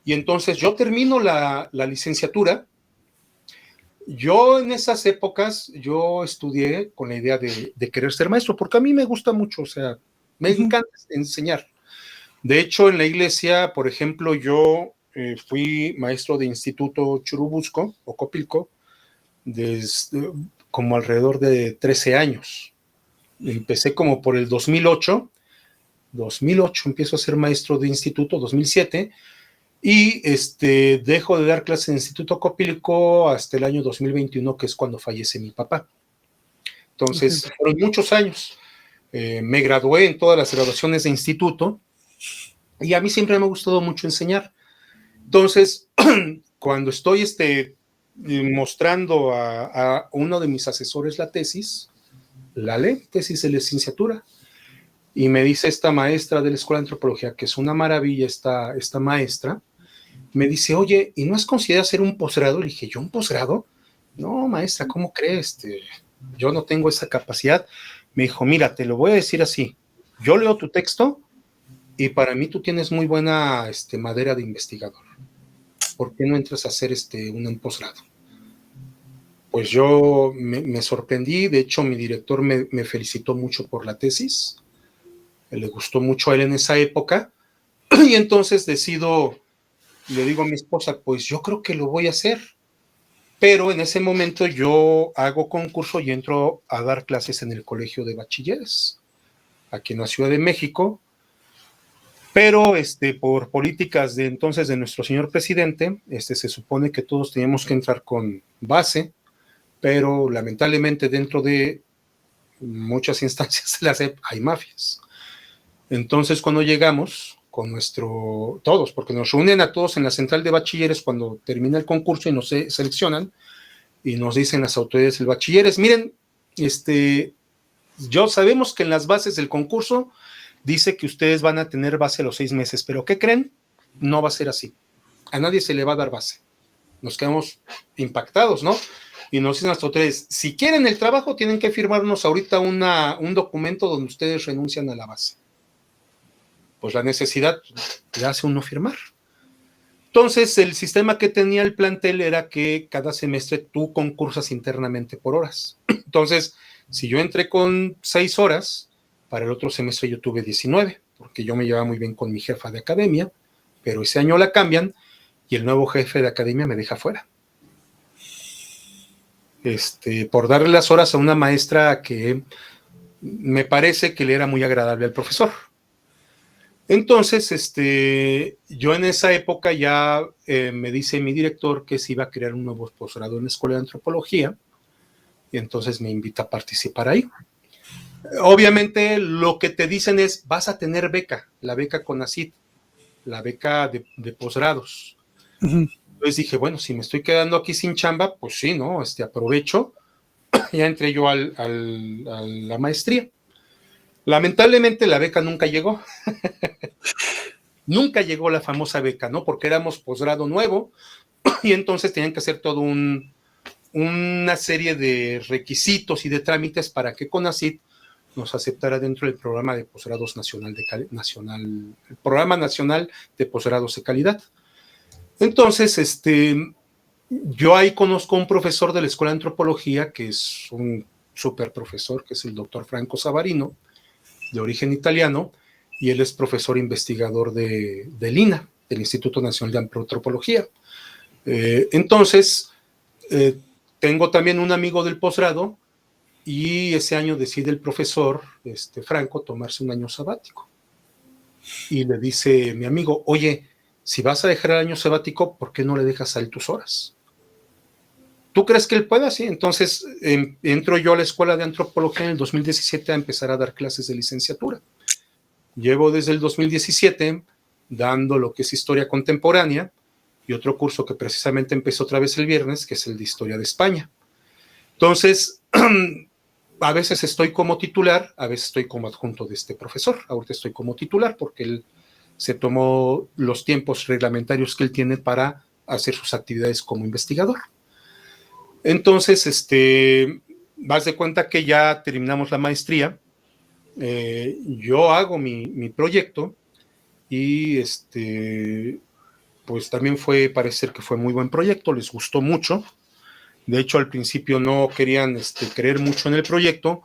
Y entonces yo termino la licenciatura, Yo en esas épocas, yo estudié con la idea de querer ser maestro, porque a mí me gusta mucho, o sea, me encanta enseñar. De hecho, en la iglesia, por ejemplo, yo fui maestro de instituto Churubusco o Copilco desde como alrededor de 13 años. Empecé como por el 2008 empiezo a ser maestro de instituto, 2007, y dejo de dar clases en el Instituto Copilco hasta el año 2021, que es cuando fallece mi papá. Entonces, fueron muchos años. Me gradué en todas las graduaciones de instituto y a mí siempre me ha gustado mucho enseñar. Entonces, cuando estoy mostrando a uno de mis asesores la tesis de licenciatura, y me dice esta maestra de la Escuela de Antropología, que es una maravilla esta maestra, me dice, oye, ¿y no has considerado hacer un posgrado? Le dije, ¿yo un posgrado? No, maestra, ¿cómo crees? Yo no tengo esa capacidad. Me dijo, mira, te lo voy a decir así, yo leo tu texto y para mí tú tienes muy buena madera de investigador. ¿Por qué no entras a hacer un posgrado? Pues yo me sorprendí, de hecho mi director me felicitó mucho por la tesis, le gustó mucho a él en esa época, y entonces le digo a mi esposa, pues yo creo que lo voy a hacer, pero en ese momento yo hago concurso y entro a dar clases en el colegio de bachilleres, aquí en la Ciudad de México, pero por políticas de entonces de nuestro señor presidente, se supone que todos teníamos que entrar con base, pero lamentablemente dentro de muchas instancias de la SEP hay mafias. Entonces cuando llegamos con todos, porque nos reúnen a todos en la central de bachilleres cuando termina el concurso y nos seleccionan, y nos dicen las autoridades del bachilleres, miren, yo sabemos que en las bases del concurso dice que ustedes van a tener base a los 6 meses, pero ¿qué creen? No va a ser así. A nadie se le va a dar base. Nos quedamos impactados, ¿no? Y nos dicen las autoridades, si quieren el trabajo, tienen que firmarnos ahorita un documento donde ustedes renuncian a la base. Pues la necesidad le hace uno firmar. Entonces, el sistema que tenía el plantel era que cada semestre tú concursas internamente por horas. Entonces, si yo entré con 6 horas, para el otro semestre yo tuve 19, porque yo me llevaba muy bien con mi jefa de academia, pero ese año la cambian y el nuevo jefe de academia me deja fuera. Por darle las horas a una maestra que me parece que le era muy agradable al profesor. Entonces, yo en esa época ya me dice mi director que se iba a crear un nuevo posgrado en la Escuela de Antropología, y entonces me invita a participar ahí. Obviamente lo que te dicen es, vas a tener beca, la beca CONACYT, la beca de posgrados. Entonces dije, bueno, si me estoy quedando aquí sin chamba, pues sí, ¿no? Aprovecho. Ya entré yo a la maestría. Lamentablemente la beca nunca llegó. Nunca llegó la famosa beca, ¿no? Porque éramos posgrado nuevo y entonces tenían que hacer todo una serie de requisitos y de trámites para que CONACYT nos aceptara dentro del programa de posgrados nacional, el programa nacional de posgrados de calidad. Entonces, yo ahí conozco a un profesor de la Escuela de Antropología, que es un súper profesor, que es el doctor Franco Savarino, de origen italiano, y él es profesor investigador del INA, del Instituto Nacional de Antropología. Entonces, tengo también un amigo del posgrado, y ese año decide el profesor Franco tomarse un año sabático. Y le dice mi amigo, oye, si vas a dejar el año sabático, ¿por qué no le dejas a él tus horas? ¿Tú crees que él pueda? Sí. Entonces entro yo a la Escuela de Antropología en el 2017 a empezar a dar clases de licenciatura. Llevo desde el 2017 dando lo que es historia contemporánea y otro curso que precisamente empezó otra vez el viernes, que es el de historia de España. Entonces, a veces estoy como titular, a veces estoy como adjunto de este profesor. Ahorita estoy como titular porque él se tomó los tiempos reglamentarios que él tiene para hacer sus actividades como investigador. Entonces, vas de cuenta que ya terminamos la maestría, yo hago mi proyecto y pues también parece ser que fue muy buen proyecto, les gustó mucho. De hecho, al principio no querían creer mucho en el proyecto,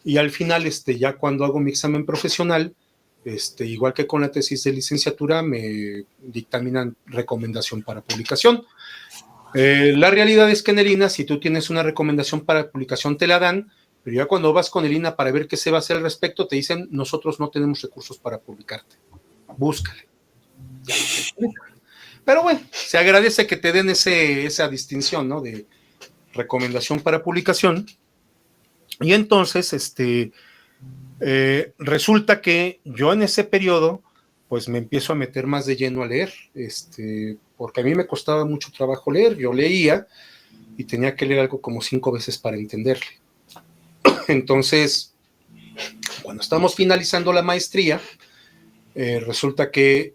y al final, ya cuando hago mi examen profesional, igual que con la tesis de licenciatura, me dictaminan recomendación para publicación. La realidad es que en el INAH, si tú tienes una recomendación para publicación, te la dan, pero ya cuando vas con el INAH para ver qué se va a hacer al respecto, te dicen, nosotros no tenemos recursos para publicarte, búscale. Pero bueno, se agradece que te den esa distinción, ¿no? De recomendación para publicación. Y entonces, resulta que yo en ese periodo, pues me empiezo a meter más de lleno a leer, porque a mí me costaba mucho trabajo leer. Yo leía y tenía que leer algo como 5 veces para entenderle. Entonces, cuando estamos finalizando la maestría, resulta que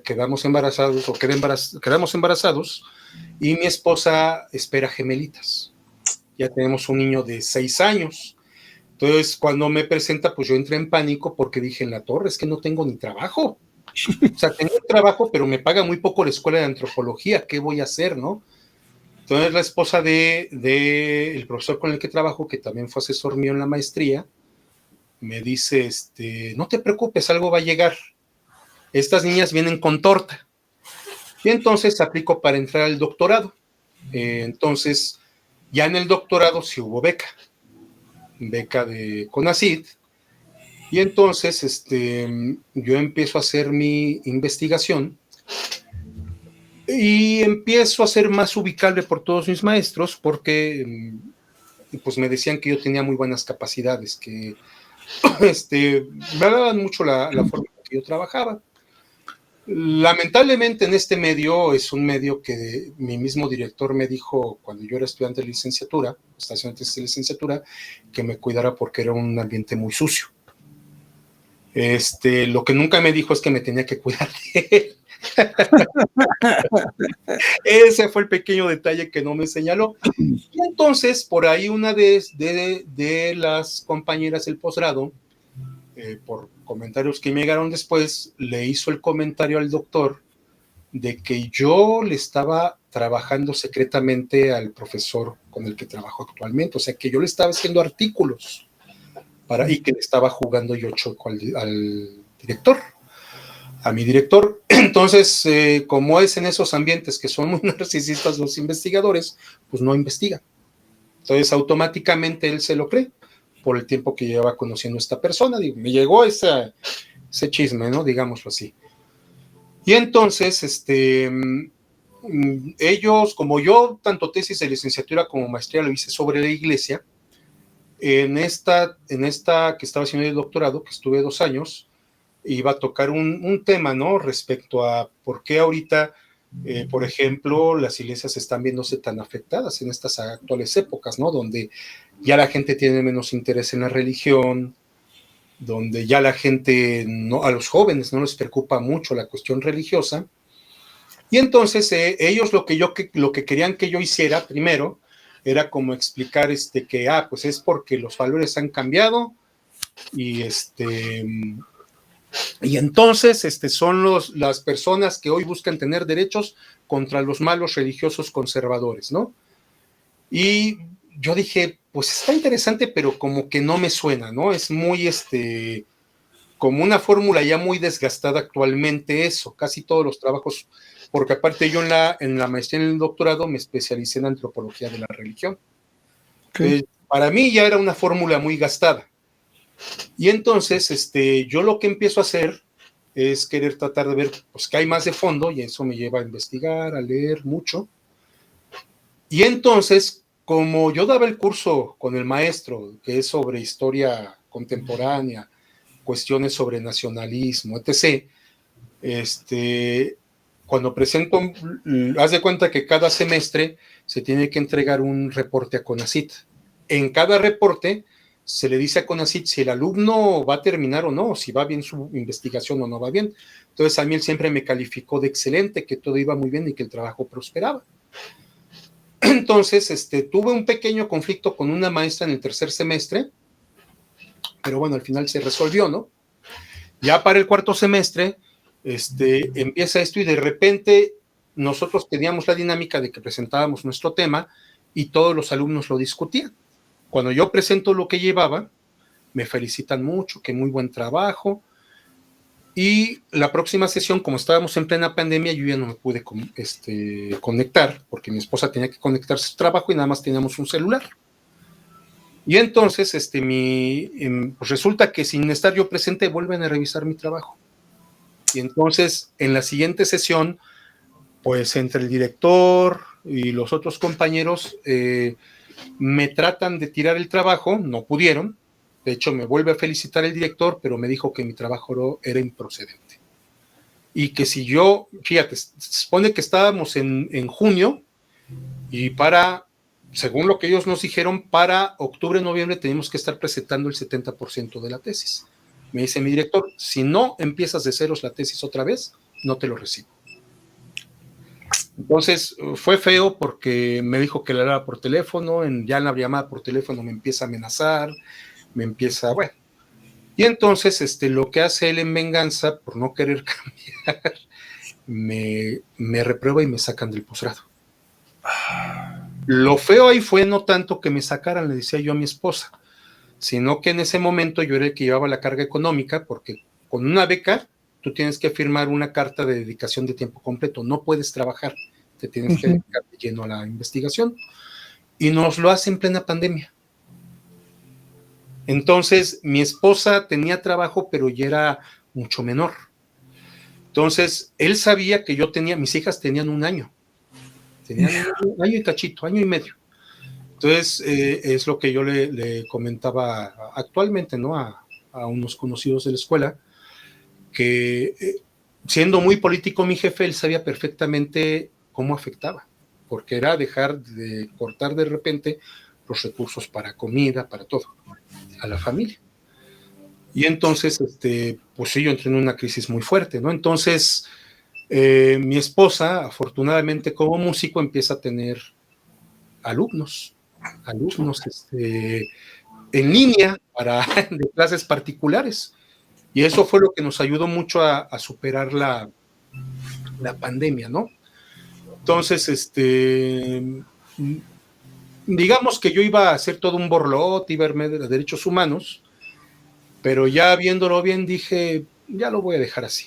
quedamos embarazados, quedamos embarazados, y mi esposa espera gemelitas. Ya tenemos un niño de 6 años. Entonces, cuando me presenta, pues yo entré en pánico porque dije, en la torre, es que no tengo ni trabajo. O sea, tengo trabajo, pero me paga muy poco la escuela de antropología. ¿Qué voy a hacer, no? Entonces, la esposa el profesor con el que trabajo, que también fue asesor mío en la maestría, me dice, no te preocupes, algo va a llegar. Estas niñas vienen con torta. Y entonces aplico para entrar al doctorado. Entonces, ya en el doctorado sí hubo beca de CONACYT, y entonces yo empiezo a hacer mi investigación y empiezo a ser más ubicable por todos mis maestros, porque pues me decían que yo tenía muy buenas capacidades, que me daban mucho la forma en que yo trabajaba. Lamentablemente en este medio, es un medio que mi mismo director me dijo cuando yo era estudiante de licenciatura, estudiante de licenciatura, que me cuidara porque era un ambiente muy sucio. Lo que nunca me dijo es que me tenía que cuidar de él. Ese fue el pequeño detalle que no me señaló. Y entonces, por ahí una de las compañeras del posgrado, por comentarios que me llegaron después, le hizo el comentario al doctor de que yo le estaba trabajando secretamente al profesor con el que trabajo actualmente, o sea, que yo le estaba haciendo artículos y que le estaba jugando yo choco al director, a mi director. Entonces, como es en esos ambientes que son muy narcisistas los investigadores, pues no investigan. Entonces, automáticamente él se lo cree por el tiempo que lleva conociendo a esta persona. Me llegó ese chisme, ¿no? Digámoslo así. Y entonces, ellos, como yo, tanto tesis de licenciatura como maestría lo hice sobre la iglesia, en esta que estaba haciendo el doctorado, que estuve 2 años, iba a tocar un tema, ¿no? Respecto a por qué ahorita, por ejemplo, las iglesias están viéndose tan afectadas en estas actuales épocas, ¿no? Donde ya la gente tiene menos interés en la religión, donde ya la gente, a los jóvenes no les preocupa mucho la cuestión religiosa. Y entonces ellos lo que querían que yo hiciera primero era como explicar que pues es porque los valores han cambiado, y y entonces son las personas que hoy buscan tener derechos contra los malos religiosos conservadores, ¿no? Y yo dije, pues está interesante, pero como que no me suena, ¿no? Es muy como una fórmula ya muy desgastada actualmente eso, casi todos los trabajos, porque aparte yo en la maestría y en el doctorado me especialicé en antropología de la religión. Okay. Para mí ya era una fórmula muy gastada. Y entonces yo lo que empiezo a hacer es querer tratar de ver pues qué hay más de fondo, y eso me lleva a investigar, a leer mucho. Y entonces, como yo daba el curso con el maestro, que es sobre historia contemporánea, cuestiones sobre nacionalismo, etc., cuando presento, haz de cuenta que cada semestre se tiene que entregar un reporte a CONACYT. En cada reporte se le dice a CONACYT si el alumno va a terminar o no, si va bien su investigación o no va bien. Entonces a mí él siempre me calificó de excelente, que todo iba muy bien y que el trabajo prosperaba. Entonces tuve un pequeño conflicto con una maestra en el tercer semestre, pero bueno, al final se resolvió, ¿no? Ya para el cuarto semestre, empieza esto, y de repente nosotros teníamos la dinámica de que presentábamos nuestro tema y todos los alumnos lo discutían. Cuando yo presento lo que llevaba, me felicitan mucho, que muy buen trabajo. Y la próxima sesión, como estábamos en plena pandemia, yo ya no me pude conectar, porque mi esposa tenía que conectarse a su trabajo y nada más teníamos un celular. Y entonces, pues resulta que sin estar yo presente, vuelven a revisar mi trabajo. Y entonces, en la siguiente sesión, pues entre el director y los otros compañeros, me tratan de tirar el trabajo, no pudieron. De hecho, me vuelve a felicitar el director, pero me dijo que mi trabajo era improcedente. Y que si yo, fíjate, se supone que estábamos en junio y según lo que ellos nos dijeron, para octubre, noviembre teníamos que estar presentando el 70% de la tesis. Me dice mi director, si no empiezas de ceros la tesis otra vez, no te lo recibo. Entonces fue feo porque me dijo que le hablaba por teléfono, ya en la llamada por teléfono me empieza a amenazar, bueno. Y entonces lo que hace él en venganza, por no querer cambiar, me reprueba y me sacan del posgrado. Lo feo ahí fue no tanto que me sacaran, le decía yo a mi esposa, sino que en ese momento yo era el que llevaba la carga económica, porque con una beca tú tienes que firmar una carta de dedicación de tiempo completo, no puedes trabajar, te tienes que dedicar de lleno a la investigación, y nos lo hace en plena pandemia. Entonces, mi esposa tenía trabajo, pero ya era mucho menor. Entonces, él sabía que mis hijas tenían un año un año y cachito, año y medio. Entonces, es lo que yo le comentaba actualmente, ¿no? A unos conocidos de la escuela, que siendo muy político mi jefe, él sabía perfectamente cómo afectaba, porque era dejar de cortar de repente los recursos para comida, para todo, a la familia. Y entonces, pues sí, yo entré en una crisis muy fuerte, ¿no? Entonces, mi esposa, afortunadamente como músico, empieza a tener alumnos en línea de clases particulares. Y eso fue lo que nos ayudó mucho a superar la pandemia, ¿no? Entonces, digamos que yo iba a hacer todo un borlote, iba a irme de los derechos humanos, pero ya viéndolo bien dije, ya lo voy a dejar así.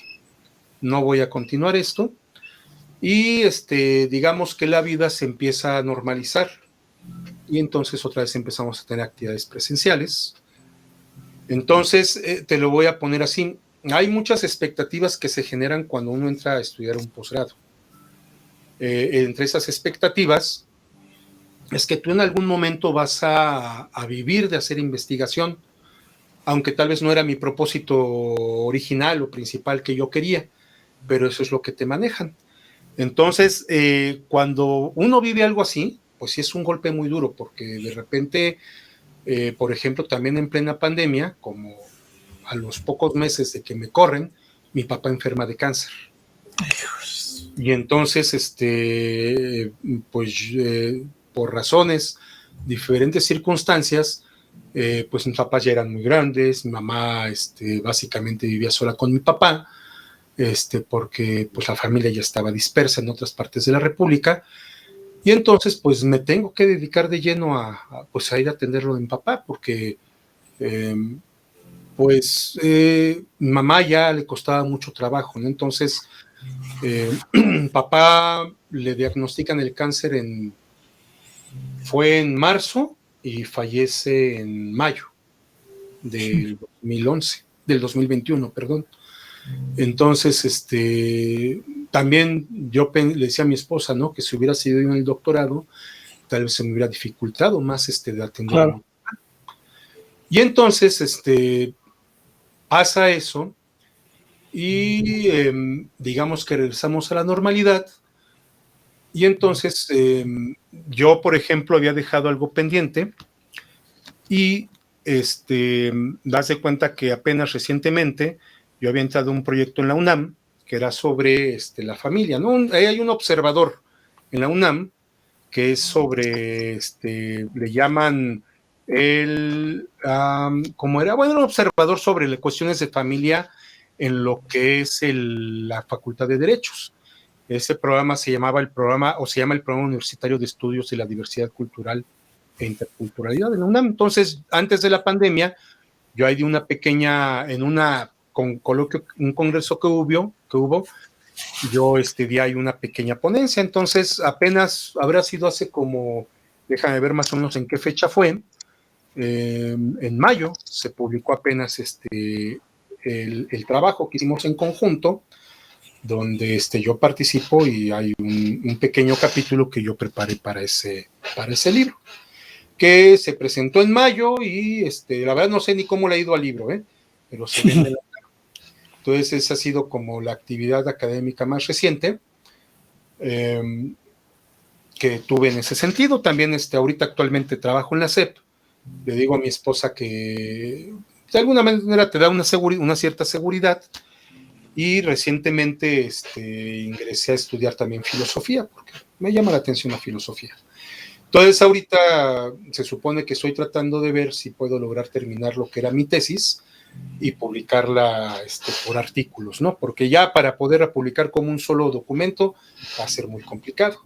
No voy a continuar esto. Y digamos que la vida se empieza a normalizar. Y entonces otra vez empezamos a tener actividades presenciales. Entonces, te lo voy a poner así. Hay muchas expectativas que se generan cuando uno entra a estudiar un posgrado. Entre esas expectativas es que tú en algún momento vas a vivir de hacer investigación, aunque tal vez no era mi propósito original o principal que yo quería, pero eso es lo que te manejan. Entonces, cuando uno vive algo así, pues sí es un golpe muy duro, porque de repente, por ejemplo, también en plena pandemia, como a los pocos meses de que me corren, mi papá enferma de cáncer. Y entonces, pues por razones, diferentes circunstancias, pues mis papás ya eran muy grandes, mi mamá básicamente vivía sola con mi papá, porque pues la familia ya estaba dispersa en otras partes de la República, y entonces pues me tengo que dedicar de lleno a ir a atenderlo de mi papá, porque mi mamá ya le costaba mucho trabajo, ¿no? Entonces, papá le diagnostican el cáncer fue en marzo y fallece en mayo del 2021, perdón. Entonces, también yo le decía a mi esposa, ¿no? Que si hubiera sido en el doctorado, tal vez se me hubiera dificultado más de atender. Claro. Y entonces, pasa eso y digamos que regresamos a la normalidad. Y entonces yo, por ejemplo, había dejado algo pendiente y das de cuenta que apenas recientemente yo había entrado en un proyecto en la UNAM que era sobre la familia, ¿no? Ahí hay un observador en la UNAM que es sobre, le llaman como era, bueno, un observador sobre cuestiones de familia en lo que es la Facultad de Derechos. Ese programa se llama el Programa Universitario de Estudios de la Diversidad Cultural e Interculturalidad de la UNAM. Entonces, antes de la pandemia, yo ahí di una pequeña, coloquio, un congreso que hubo, yo di ahí una pequeña ponencia. Entonces, apenas habrá sido hace como, déjame ver más o menos en qué fecha fue, en mayo se publicó apenas el trabajo que hicimos en conjunto, donde yo participo y hay un pequeño capítulo que yo preparé para ese libro, que se presentó en mayo y la verdad no sé ni cómo le ha ido al libro, pero se vende. Entonces esa ha sido como la actividad académica más reciente que tuve en ese sentido. También ahorita actualmente trabajo en la SEP. Le digo a mi esposa que de alguna manera te da una cierta seguridad, y recientemente ingresé a estudiar también filosofía, porque me llama la atención la filosofía. Entonces ahorita se supone que estoy tratando de ver si puedo lograr terminar lo que era mi tesis y publicarla por artículos, ¿no? Porque ya para poder publicar como un solo documento va a ser muy complicado.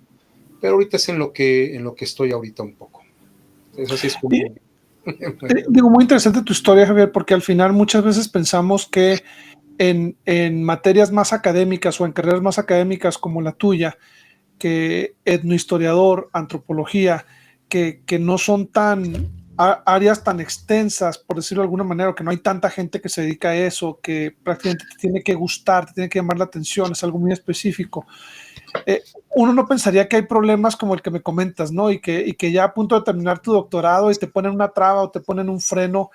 Pero ahorita es en lo que estoy ahorita un poco. Entonces así es como... Digo, muy interesante tu historia, Javier, porque al final muchas veces pensamos que en materias más académicas o en carreras más académicas como la tuya, que etnohistoriador, antropología, que no son áreas tan extensas, por decirlo de alguna manera, o que no hay tanta gente que se dedica a eso, que prácticamente te tiene que gustar, te tiene que llamar la atención, es algo muy específico. Uno no pensaría que hay problemas como el que me comentas, ¿no? Y que ya a punto de terminar tu doctorado y te ponen una traba o te ponen un freno,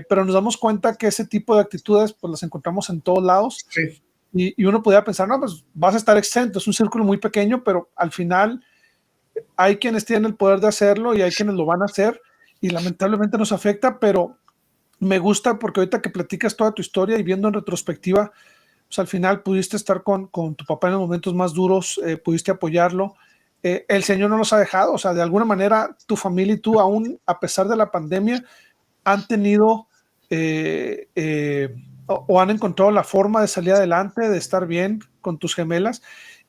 pero nos damos cuenta que ese tipo de actitudes pues las encontramos en todos lados. Sí. Y uno podría pensar, no, pues vas a estar exento, es un círculo muy pequeño, pero al final hay quienes tienen el poder de hacerlo y hay quienes lo van a hacer y lamentablemente nos afecta, pero me gusta porque ahorita que platicas toda tu historia y viendo en retrospectiva, pues al final pudiste estar con tu papá en los momentos más duros, pudiste apoyarlo. El Señor no los ha dejado, o sea, de alguna manera tu familia y tú, aún a pesar de la pandemia, han tenido o han encontrado la forma de salir adelante, de estar bien con tus gemelas,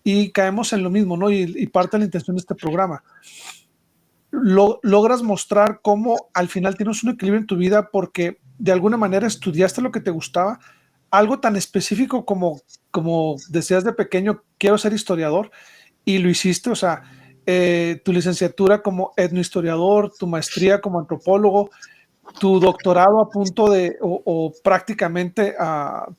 y caemos en lo mismo, ¿no? Y parte de la intención de este programa. Logras mostrar cómo al final tienes un equilibrio en tu vida porque de alguna manera estudiaste lo que te gustaba, algo tan específico como decías de pequeño, quiero ser historiador, y lo hiciste, o sea, tu licenciatura como etnohistoriador, tu maestría como antropólogo, tu doctorado a punto de, o prácticamente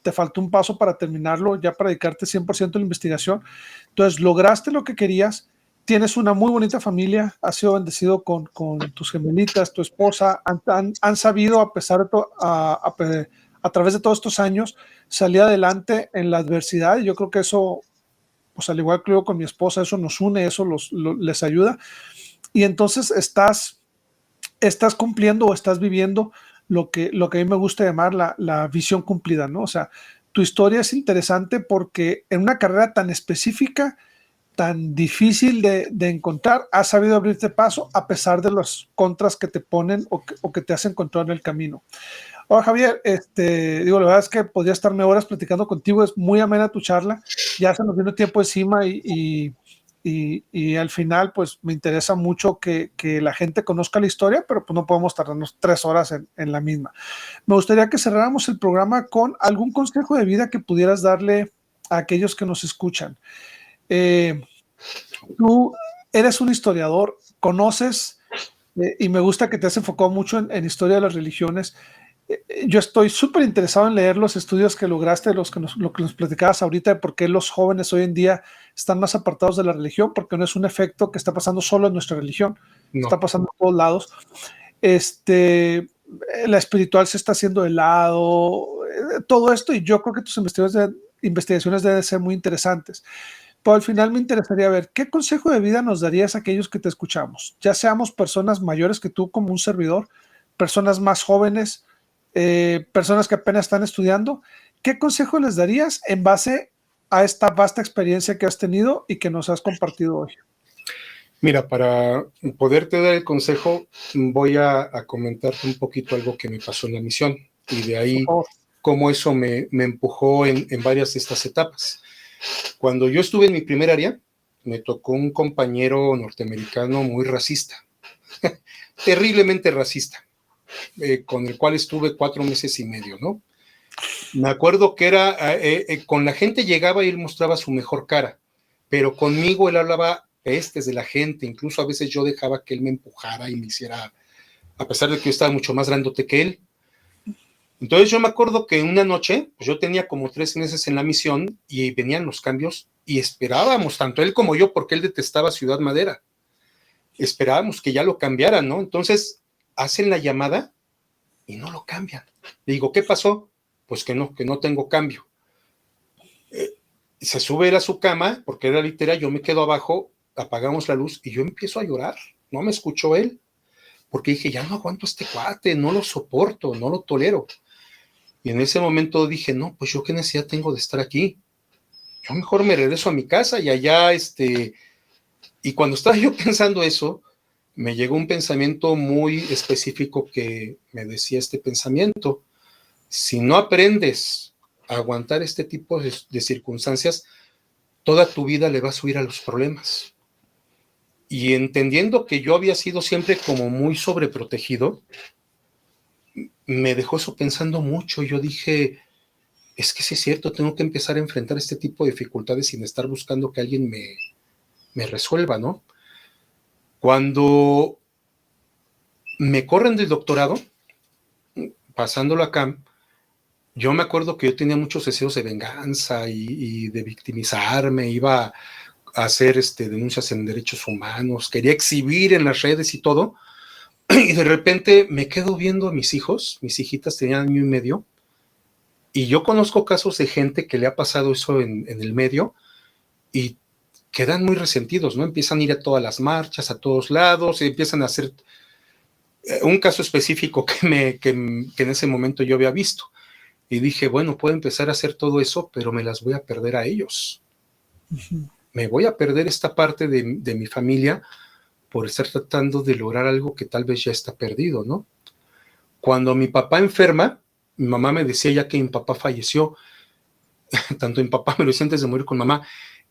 te faltó un paso para terminarlo, ya para dedicarte 100% a la investigación. Entonces, lograste lo que querías, tienes una muy bonita familia, has sido bendecido con tus gemelitas, tu esposa, han sabido, a pesar de a través de todos estos años, salir adelante en la adversidad, y yo creo que eso, pues al igual que yo con mi esposa, eso nos une, eso les ayuda, y entonces estás cumpliendo o estás viviendo lo que a mí me gusta llamar la visión cumplida, ¿no? O sea, tu historia es interesante porque en una carrera tan específica, tan difícil de encontrar, has sabido abrirte paso a pesar de los contras que te ponen o que te hacen encontrar en el camino. Ahora, Javier, digo, la verdad es que podría estarme horas platicando contigo, es muy amena tu charla, ya se nos viene tiempo encima y al final, pues me interesa mucho que la gente conozca la historia, pero pues no podemos tardarnos 3 horas en la misma. Me gustaría que cerráramos el programa con algún consejo de vida que pudieras darle a aquellos que nos escuchan. Tú eres un historiador, conoces, y me gusta que te has enfocado mucho en historia de las religiones. Yo estoy súper interesado en leer los estudios que lograste, lo que nos platicabas ahorita, de por qué los jóvenes hoy en día están más apartados de la religión, porque no es un efecto que está pasando solo en nuestra religión, No. está pasando en todos lados. La espiritual se está haciendo de lado, todo esto, y yo creo que tus investigaciones deben ser muy interesantes. Pero al final me interesaría ver qué consejo de vida nos darías a aquellos que te escuchamos, ya seamos personas mayores que tú como un servidor, personas más jóvenes, personas que apenas están estudiando. ¿Qué consejo les darías en base a esta vasta experiencia que has tenido y que nos has compartido hoy? Mira, para poderte dar el consejo, voy a comentarte un poquito algo que me pasó en la misión y de ahí cómo eso me empujó en varias de estas etapas. Cuando yo estuve en mi primer área, me tocó un compañero norteamericano muy racista, terriblemente racista, con el cual estuve 4 meses y medio, ¿no? Me acuerdo que era, con la gente llegaba y él mostraba su mejor cara, pero conmigo él hablaba pestes de la gente, incluso a veces yo dejaba que él me empujara y me hiciera, a pesar de que yo estaba mucho más grandote que él. Entonces yo me acuerdo que una noche, pues yo tenía como 3 meses en la misión y venían los cambios y esperábamos, tanto él como yo, porque él detestaba Ciudad Madera, esperábamos que ya lo cambiaran, ¿no? Entonces hacen la llamada y no lo cambian. Le digo, ¿qué pasó? Pues que no tengo cambio. Se sube él a su cama, porque era literal, yo me quedo abajo, apagamos la luz y yo empiezo a llorar. No me escuchó él, porque dije, ya no aguanto a este cuate, no lo soporto, no lo tolero. Y en ese momento dije, no, pues yo qué necesidad tengo de estar aquí. Yo mejor me regreso a mi casa y allá, y cuando estaba yo pensando eso, me llegó un pensamiento muy específico que me decía este pensamiento. Si no aprendes a aguantar este tipo de circunstancias, toda tu vida le va a subir a los problemas. Y entendiendo que yo había sido siempre como muy sobreprotegido, me dejó eso pensando mucho. Yo dije, es que sí es cierto, tengo que empezar a enfrentar este tipo de dificultades sin estar buscando que alguien me resuelva, ¿no? Cuando me corren del doctorado, pasándolo acá, yo me acuerdo que yo tenía muchos deseos de venganza y de victimizarme, iba a hacer denuncias en derechos humanos, quería exhibir en las redes y todo, y de repente me quedo viendo a mis hijos, mis hijitas tenían 1 año y medio, y yo conozco casos de gente que le ha pasado eso en el medio, y quedan muy resentidos, ¿no? Empiezan a ir a todas las marchas, a todos lados, y empiezan a hacer un caso específico que en ese momento yo había visto. Y dije, bueno, puedo empezar a hacer todo eso, pero me las voy a perder a ellos. Me voy a perder esta parte de mi familia por estar tratando de lograr algo que tal vez ya está perdido, ¿no? Cuando mi papá enferma, mi mamá me decía ya que mi papá falleció, tanto mi papá me lo decía antes de morir con mamá,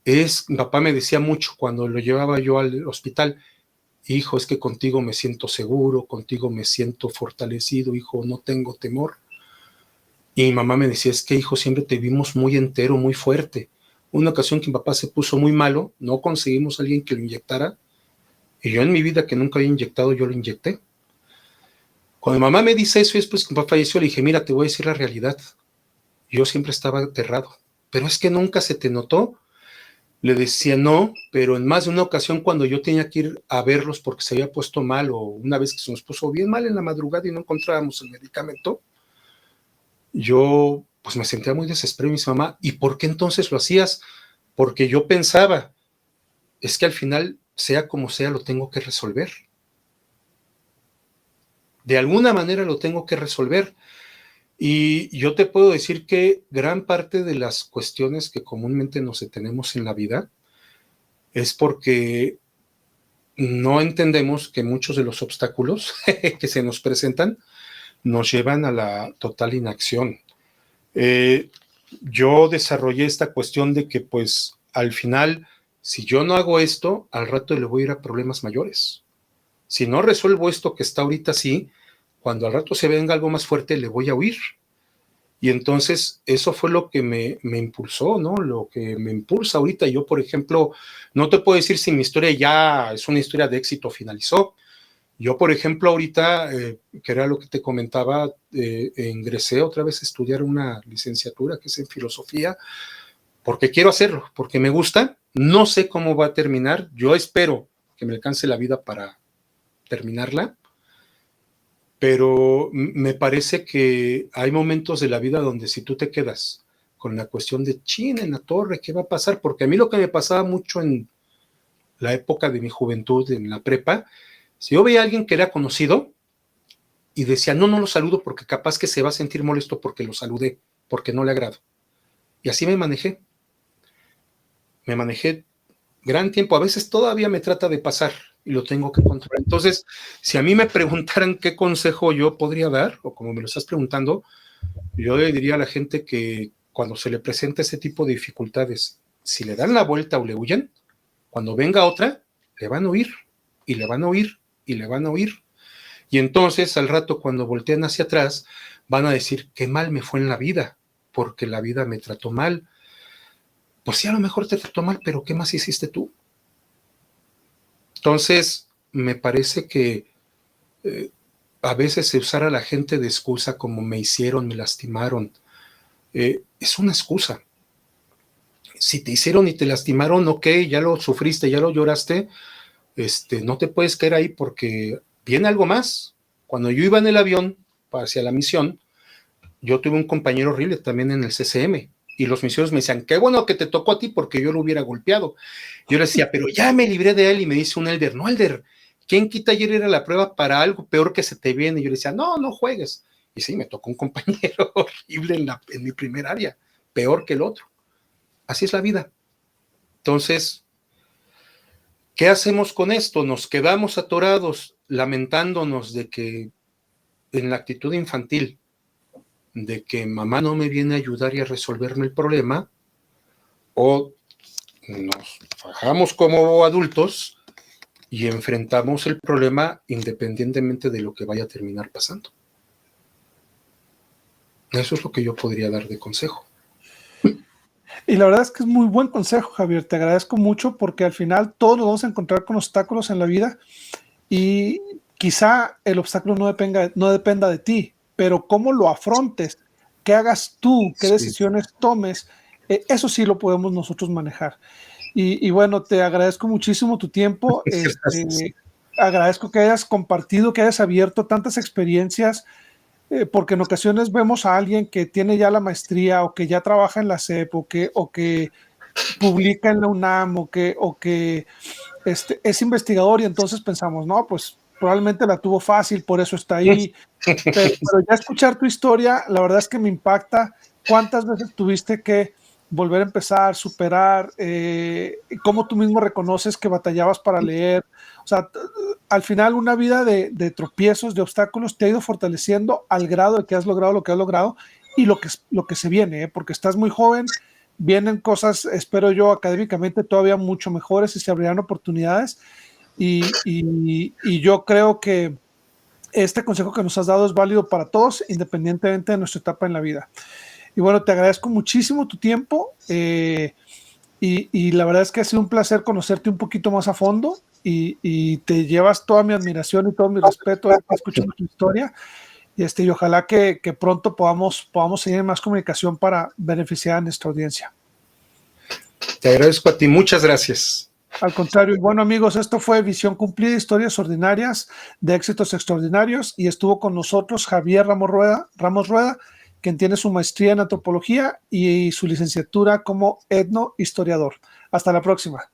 mi papá me decía mucho cuando lo llevaba yo al hospital, hijo, es que contigo me siento seguro, contigo me siento fortalecido, hijo, no tengo temor. Y mi mamá me decía, es que hijo, siempre te vimos muy entero, muy fuerte. Una ocasión que mi papá se puso muy malo, no conseguimos a alguien que lo inyectara, y yo en mi vida que nunca había inyectado, yo lo inyecté. Cuando mi mamá me dice eso y después que mi papá falleció, le dije, mira, te voy a decir la realidad. Yo siempre estaba aterrado, pero es que nunca se te notó. Le decía no, pero en más de una ocasión cuando yo tenía que ir a verlos porque se había puesto mal, o una vez que se nos puso bien mal en la madrugada y no encontrábamos el medicamento, yo pues me sentía muy desesperado y me dice, mamá, ¿y por qué entonces lo hacías? Porque yo pensaba, es que al final, sea como sea, lo tengo que resolver. De alguna manera lo tengo que resolver. Y yo te puedo decir que gran parte de las cuestiones que comúnmente nos detenemos en la vida es porque no entendemos que muchos de los obstáculos que se nos presentan nos llevan a la total inacción. Yo desarrollé esta cuestión de que pues al final, si yo no hago esto, al rato le voy a ir a problemas mayores. Si no resuelvo esto que está ahorita así, cuando al rato se venga algo más fuerte, le voy a huir. Y entonces eso fue lo que me impulsó, ¿no? Lo que me impulsa ahorita. Yo, por ejemplo, no te puedo decir si mi historia ya es una historia de éxito, finalizó. Yo, por ejemplo, ahorita, que era lo que te comentaba, ingresé otra vez a estudiar una licenciatura que es en filosofía, porque quiero hacerlo, porque me gusta. No sé cómo va a terminar. Yo espero que me alcance la vida para terminarla, pero me parece que hay momentos de la vida donde si tú te quedas con la cuestión de chin en la torre, ¿qué va a pasar? Porque a mí lo que me pasaba mucho en la época de mi juventud, en la prepa, si yo veía a alguien que era conocido y decía, no, no lo saludo porque capaz que se va a sentir molesto porque lo saludé, porque no le agrado. Y así me manejé gran tiempo, a veces todavía me trata de pasar y lo tengo que controlar. Entonces, si a mí me preguntaran qué consejo yo podría dar, o como me lo estás preguntando, yo le diría a la gente que cuando se le presenta ese tipo de dificultades, si le dan la vuelta o le huyen, cuando venga otra, le van a oír, y le van a oír, y le van a oír. Y entonces, al rato, cuando voltean hacia atrás, van a decir, qué mal me fue en la vida, porque la vida me trató mal. Pues sí, a lo mejor te trató mal, pero ¿qué más hiciste tú? Entonces, me parece que a veces se usara a la gente de excusa como me hicieron, me lastimaron. Es una excusa. Si te hicieron y te lastimaron, ok, ya lo sufriste, ya lo lloraste, no te puedes quedar ahí porque viene algo más. Cuando yo iba en el avión hacia la misión, yo tuve un compañero horrible también en el CCM, y los misioneros me decían, qué bueno que te tocó a ti porque yo lo hubiera golpeado. Yo le decía, pero ya me libré de él, y me dice un Elder, no, Elder, ¿quién quita ayer ir a la prueba para algo peor que se te viene? Y yo le decía, no, no juegues. Y sí, me tocó un compañero horrible en mi primer área, peor que el otro. Así es la vida. Entonces, ¿qué hacemos con esto? Nos quedamos atorados lamentándonos de que en la actitud infantil, de que mamá no me viene a ayudar y a resolverme el problema, o nos fajamos como adultos y enfrentamos el problema independientemente de lo que vaya a terminar pasando. Eso es lo que yo podría dar de consejo. Y la verdad es que es muy buen consejo, Javier. Te agradezco mucho porque al final todos nos vamos a encontrar con obstáculos en la vida y quizá el obstáculo no dependa de ti, pero cómo lo afrontes, qué hagas tú, qué decisiones tomes, eso sí lo podemos nosotros manejar. Y bueno, te agradezco muchísimo tu tiempo. Agradezco que hayas compartido, que hayas abierto tantas experiencias, porque en ocasiones vemos a alguien que tiene ya la maestría o que ya trabaja en la SEP o que publica en la UNAM o que es investigador y entonces pensamos, no, pues probablemente la tuvo fácil, por eso está ahí. Pero ya escuchar tu historia, la verdad es que me impacta cuántas veces tuviste que volver a empezar, superar, cómo tú mismo reconoces que batallabas para leer. O sea, al final una vida de tropiezos, de obstáculos, te ha ido fortaleciendo al grado de que has logrado lo que has logrado y lo que se viene, porque estás muy joven, vienen cosas, espero yo, académicamente todavía mucho mejores y se abrirán oportunidades. Y yo creo que este consejo que nos has dado es válido para todos, independientemente de nuestra etapa en la vida. Y bueno, te agradezco muchísimo tu tiempo y la verdad es que ha sido un placer conocerte un poquito más a fondo y te llevas toda mi admiración y todo mi respeto escuchando tu historia y ojalá que pronto podamos seguir en más comunicación para beneficiar a nuestra audiencia. Te agradezco a ti, muchas gracias. Al contrario, y bueno amigos, esto fue Visión Cumplida, historias ordinarias de éxitos extraordinarios y estuvo con nosotros Javier Ramos Rueda, quien tiene su maestría en antropología y su licenciatura como etnohistoriador. Hasta la próxima.